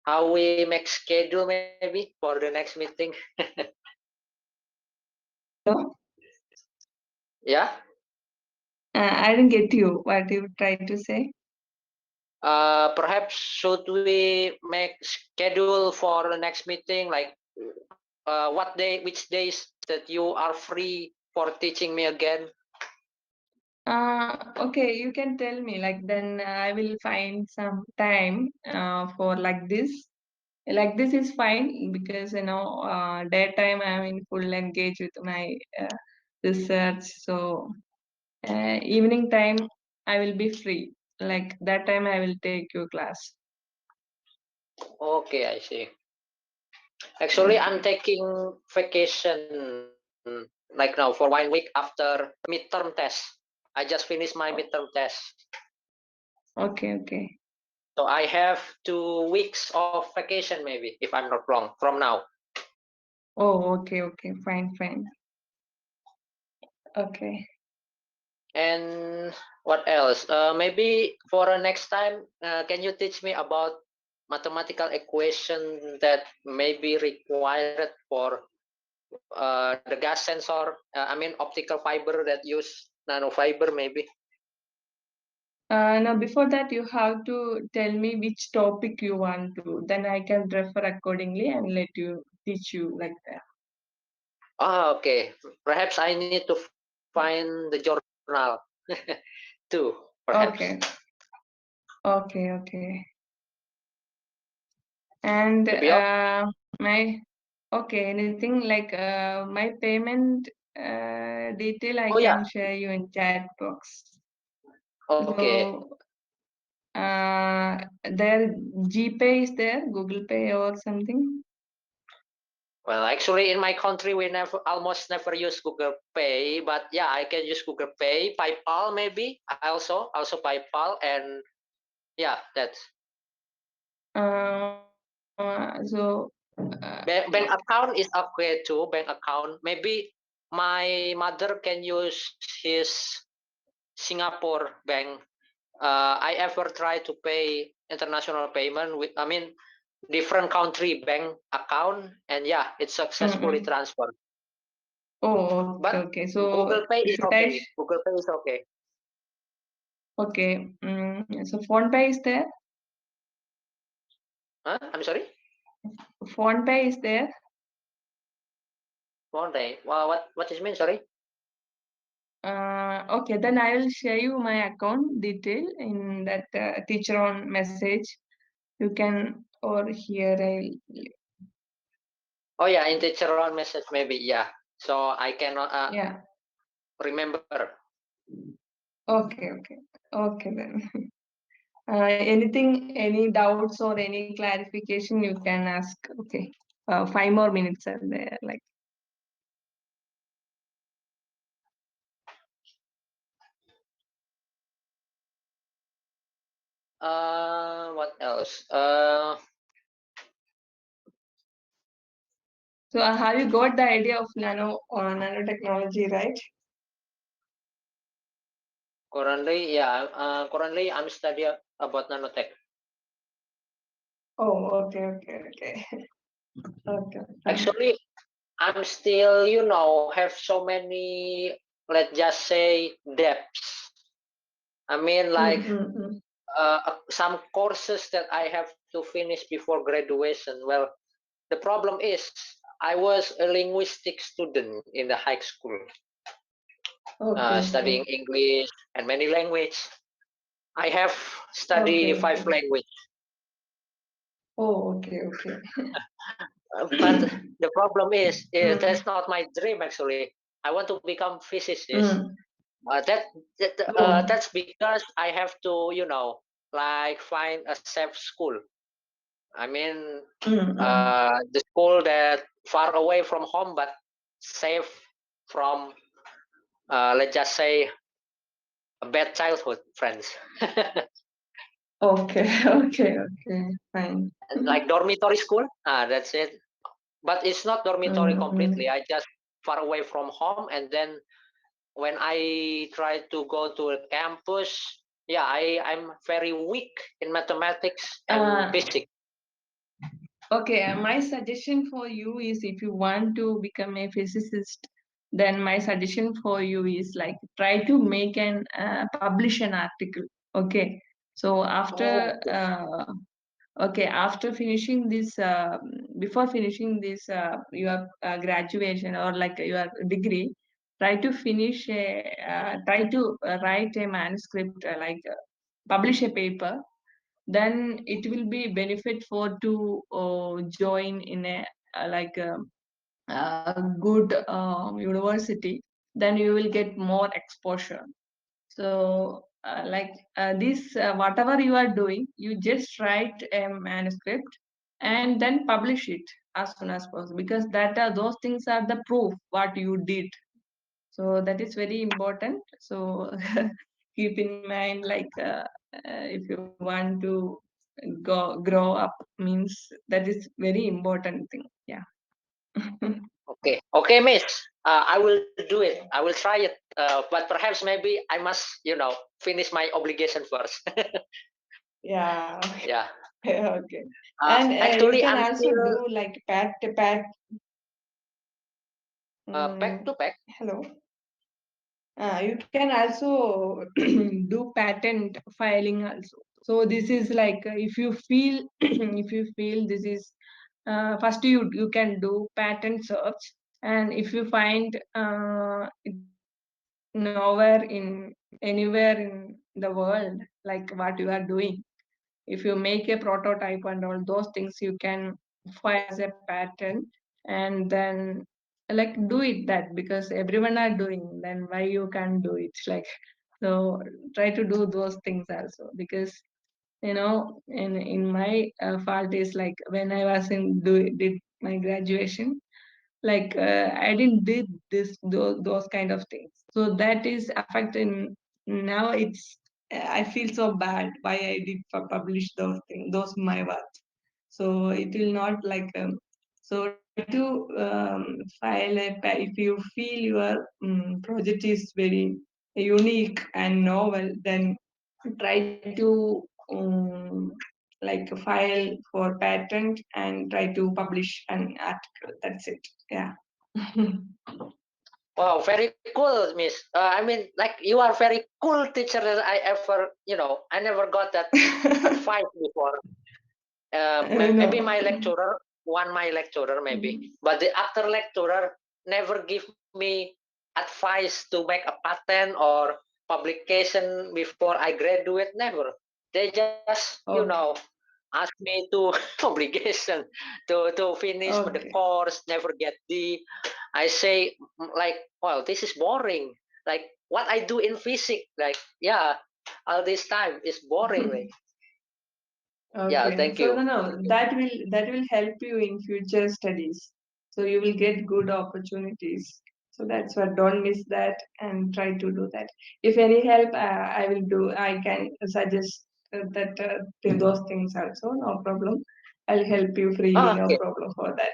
[SPEAKER 2] how we make schedule maybe for the next meeting.
[SPEAKER 1] Hello?
[SPEAKER 2] Yeah.
[SPEAKER 1] I didn't get you. What you tried to say?
[SPEAKER 2] Perhaps should we make schedule for the next meeting? Like, which days that you are free for teaching me again?
[SPEAKER 1] Okay, you can tell me. Like then I will find some time for like this. Like this is fine because daytime I'm in full engaged with my research. So evening time I will be free. Like that time I will take your class.
[SPEAKER 2] Okay, I see. Actually, I'm
[SPEAKER 1] Okay.
[SPEAKER 2] taking vacation like now for 1 week after midterm test. I just finished my midterm test.
[SPEAKER 1] Okay. Okay.
[SPEAKER 2] So I have 2 weeks of vacation, maybe, if I'm not wrong, from now.
[SPEAKER 1] Oh, okay. Okay. Fine. Fine. Okay.
[SPEAKER 2] And what else? Maybe for a next time, can you teach me about mathematical equation that may be required for the gas sensor? I mean, optical fiber that use nanofiber, maybe.
[SPEAKER 1] Now, before that, you have to tell me which topic you want to. Then I can refer accordingly and let you teach you like that.
[SPEAKER 2] Ah, okay. Perhaps I need to find the journal too. Perhaps.
[SPEAKER 1] Okay. Okay. Okay. And
[SPEAKER 2] Maybe.
[SPEAKER 1] my okay, anything like my payment detail I
[SPEAKER 2] Oh yeah.
[SPEAKER 1] can share you in chat box.
[SPEAKER 2] Okay.
[SPEAKER 1] So there GPay is there, Google Pay or something.
[SPEAKER 2] Well, actually, in my country, we never almost never use Google Pay, but yeah, I can use Google Pay, PayPal maybe. I also PayPal, and yeah, that's
[SPEAKER 1] So
[SPEAKER 2] bank account is okay too. Bank account maybe my mother can use his Singapore bank. I ever try to pay international payment with, I mean, different country bank account, and yeah, it's successfully
[SPEAKER 1] mm-mm.
[SPEAKER 2] transferred.
[SPEAKER 1] Oh, okay,
[SPEAKER 2] But
[SPEAKER 1] okay. So
[SPEAKER 2] Google Pay is
[SPEAKER 1] should I?
[SPEAKER 2] okay. Google Pay is okay.
[SPEAKER 1] Okay. So phone pay is there.
[SPEAKER 2] Huh? I'm sorry.
[SPEAKER 1] Phone pay is there.
[SPEAKER 2] One day. Well, what does it mean? Sorry.
[SPEAKER 1] Okay, then I will share you my account detail in that teacher on message. You can or here I
[SPEAKER 2] Oh yeah, in teacher on message maybe. Yeah. So I cannot
[SPEAKER 1] yeah.
[SPEAKER 2] remember.
[SPEAKER 1] Okay, okay, okay then. Anything, any doubts or any clarification you can ask. Okay, 5 more minutes are there. Like
[SPEAKER 2] What else?
[SPEAKER 1] so, have you got the idea of nanotechnology, right?
[SPEAKER 2] Currently, yeah. Currently, I'm studying about nanotech.
[SPEAKER 1] Oh, okay, okay, okay, okay, fine.
[SPEAKER 2] Actually, I'm still, have so many, let's just say, depths. I mean, like
[SPEAKER 1] Mm-mm-mm.
[SPEAKER 2] some courses that I have to finish before graduation. Well, the problem is I was a linguistic student in the high school,
[SPEAKER 1] Okay,
[SPEAKER 2] studying
[SPEAKER 1] okay,
[SPEAKER 2] English and many language. I have
[SPEAKER 1] okay,
[SPEAKER 2] studied five
[SPEAKER 1] okay.
[SPEAKER 2] language,
[SPEAKER 1] Oh, okay, okay.
[SPEAKER 2] but the problem is
[SPEAKER 1] Mm,
[SPEAKER 2] that's not my dream. Actually, I want to become physicist.
[SPEAKER 1] mm.
[SPEAKER 2] That's
[SPEAKER 1] Oh,
[SPEAKER 2] because I have to, like find a safe school. I mean,
[SPEAKER 1] mm, mm.
[SPEAKER 2] the school that far away from home but safe from, let's just say, a bad childhood friends.
[SPEAKER 1] Okay, okay, okay, fine.
[SPEAKER 2] Like dormitory school. That's it. But it's not dormitory
[SPEAKER 1] Mm,
[SPEAKER 2] completely.
[SPEAKER 1] mm.
[SPEAKER 2] I just far away from home, and then when I try to go to a campus, yeah, I'm very weak in mathematics and
[SPEAKER 1] Uh,
[SPEAKER 2] physics.
[SPEAKER 1] Okay, my suggestion for you is if you want to become a physicist, then my suggestion for you is like try to make an publish an article. Okay, so
[SPEAKER 2] Oh,
[SPEAKER 1] after finishing this, before finishing this, your graduation or like your degree, try to write a manuscript, publish a paper then it will be benefit for to join in a like a good university. Then you will get more exposure. So like this whatever you are doing, you just write a manuscript and then publish it as soon as possible, because that are those things are the proof what you did. So that is very important. So keep in mind, like if you want to grow up, means that is very important thing. Yeah.
[SPEAKER 2] Okay, okay, Miss. I will do it. I will try it. But perhaps maybe I must, finish my obligation first.
[SPEAKER 1] Yeah.
[SPEAKER 2] Yeah.
[SPEAKER 1] Okay. And you
[SPEAKER 2] Actually,
[SPEAKER 1] can
[SPEAKER 2] I'm
[SPEAKER 1] also
[SPEAKER 2] still
[SPEAKER 1] do like pat.
[SPEAKER 2] back to back.
[SPEAKER 1] Hello. You can also do patent filing also. So this is like if you feel if you feel this is first you can do patent search, and if you find it's nowhere in anywhere in the world like what you are doing, if you make a prototype and all those things, you can file as a patent, and then like do it that, because everyone are doing, then why you can't do it, like. So try to do those things also, because in my fault is like when I was in did my graduation, like I didn't did those kind of things, so that is affecting. Now it's I feel so bad why I did publish those things, those my work. So it will not like so try to file if you feel your project is very unique and novel, then try to like file for patent and try to publish an article. That's it. Yeah.
[SPEAKER 2] Wow, very cool, Miss. I mean, like you are very cool teacher that I ever, I never got that advice before. Maybe
[SPEAKER 1] No.
[SPEAKER 2] my lecturer, one my lecturer maybe,
[SPEAKER 1] Mm.
[SPEAKER 2] but the other lecturer never give me advice to make a patent or publication before I graduate. Never. They just,
[SPEAKER 1] Okay.
[SPEAKER 2] ask me to obligation to finish the
[SPEAKER 1] Okay.
[SPEAKER 2] course. Never get the. I say like, well, this is boring. Like what I do in physics, like yeah, all this time is boring. Like yeah,
[SPEAKER 1] Okay.
[SPEAKER 2] thank
[SPEAKER 1] So
[SPEAKER 2] you,
[SPEAKER 1] no,
[SPEAKER 2] thank
[SPEAKER 1] no,
[SPEAKER 2] you.
[SPEAKER 1] that will help you in future studies. So you will get good opportunities. So that's what. Don't miss that and try to do that. If any help, I will do. I can suggest that those things also. No problem. I'll help you freely.
[SPEAKER 2] Ah,
[SPEAKER 1] No
[SPEAKER 2] okay.
[SPEAKER 1] problem for that.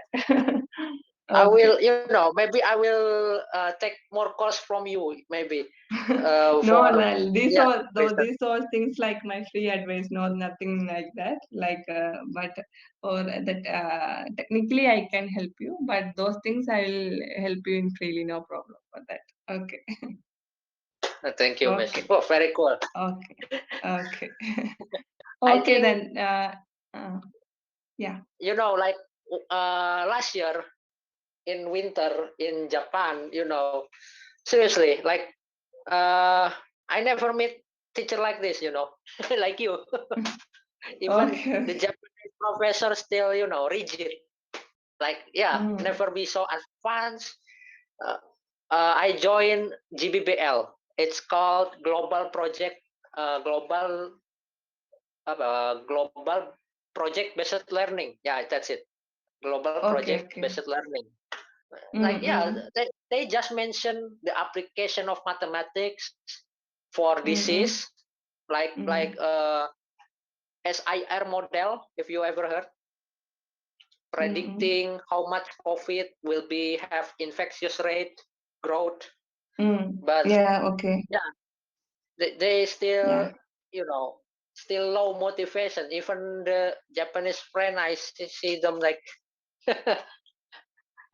[SPEAKER 2] I
[SPEAKER 1] Okay.
[SPEAKER 2] will, maybe I will take more course from you, maybe
[SPEAKER 1] No,
[SPEAKER 2] for
[SPEAKER 1] no, these
[SPEAKER 2] yeah
[SPEAKER 1] are though
[SPEAKER 2] research.
[SPEAKER 1] these are things like my free advice, no, nothing like that. Like, but or that technically I can help you, but those things I will help you in freely, no problem for that. Okay,
[SPEAKER 2] Thank you, Miss.
[SPEAKER 1] okay,
[SPEAKER 2] Oh, very cool.
[SPEAKER 1] okay, okay,
[SPEAKER 2] I
[SPEAKER 1] okay.
[SPEAKER 2] think
[SPEAKER 1] Then, yeah,
[SPEAKER 2] like last year in winter in Japan, seriously, like uh, I never meet teacher like this, like you. Even
[SPEAKER 1] okay,
[SPEAKER 2] the
[SPEAKER 1] okay.
[SPEAKER 2] Japanese professor still, rigid. Like yeah,
[SPEAKER 1] Mm,
[SPEAKER 2] never be so advanced. Uh, I joined GBBL. It's called Global Project, Global Project Based Learning. Yeah, that's it. Global
[SPEAKER 1] okay,
[SPEAKER 2] Project
[SPEAKER 1] okay.
[SPEAKER 2] Based Learning. Like
[SPEAKER 1] Mm,
[SPEAKER 2] yeah,
[SPEAKER 1] mm,
[SPEAKER 2] they just mention the application of mathematics for
[SPEAKER 1] mm,
[SPEAKER 2] disease,
[SPEAKER 1] mm,
[SPEAKER 2] like
[SPEAKER 1] mm,
[SPEAKER 2] SIR model. If you ever heard,
[SPEAKER 1] mm, mm,
[SPEAKER 2] predicting how much COVID will be have infectious rate growth, but
[SPEAKER 1] yeah, okay.
[SPEAKER 2] yeah, they still,
[SPEAKER 1] Yeah,
[SPEAKER 2] you know still low motivation. Even the Japanese friend, I see them like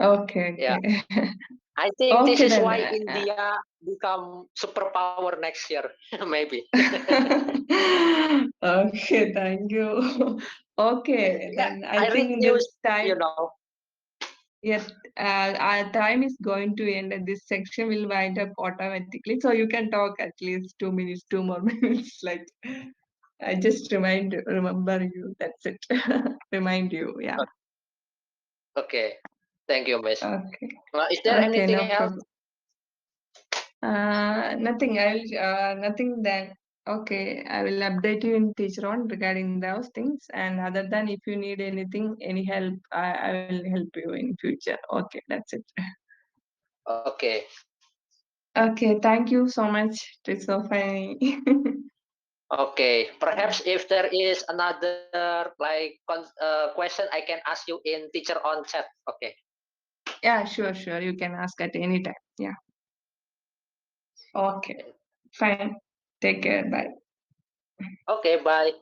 [SPEAKER 1] okay,
[SPEAKER 2] yeah.
[SPEAKER 1] okay.
[SPEAKER 2] I think this
[SPEAKER 1] Okay,
[SPEAKER 2] is
[SPEAKER 1] then.
[SPEAKER 2] why India become superpower next year, maybe.
[SPEAKER 1] Okay, thank you. Okay,
[SPEAKER 2] Yeah,
[SPEAKER 1] then I
[SPEAKER 2] I read
[SPEAKER 1] think
[SPEAKER 2] news,
[SPEAKER 1] this time,
[SPEAKER 2] you know.
[SPEAKER 1] yet our time is going to end, and this section will wind up automatically. So you can talk at least 2 minutes, two more minutes, like. I just remember you. That's it. Remind you. Yeah.
[SPEAKER 2] Okay. Thank you, Miss.
[SPEAKER 1] Okay.
[SPEAKER 2] Is there
[SPEAKER 1] Okay.
[SPEAKER 2] anything
[SPEAKER 1] No
[SPEAKER 2] else?
[SPEAKER 1] problem. Nothing. Nothing then. Okay, I will update you in teacher on regarding those things. And other than if you need anything, any help, I will help you in future. Okay, that's it.
[SPEAKER 2] Okay.
[SPEAKER 1] Okay, thank you so much. It's so funny.
[SPEAKER 2] Okay. Perhaps if there is another question, I can ask you in teacher on chat. Okay.
[SPEAKER 1] Yeah, sure, sure. You can ask at any time. Yeah. Okay. Fine. Take care. Bye.
[SPEAKER 2] Okay. Bye.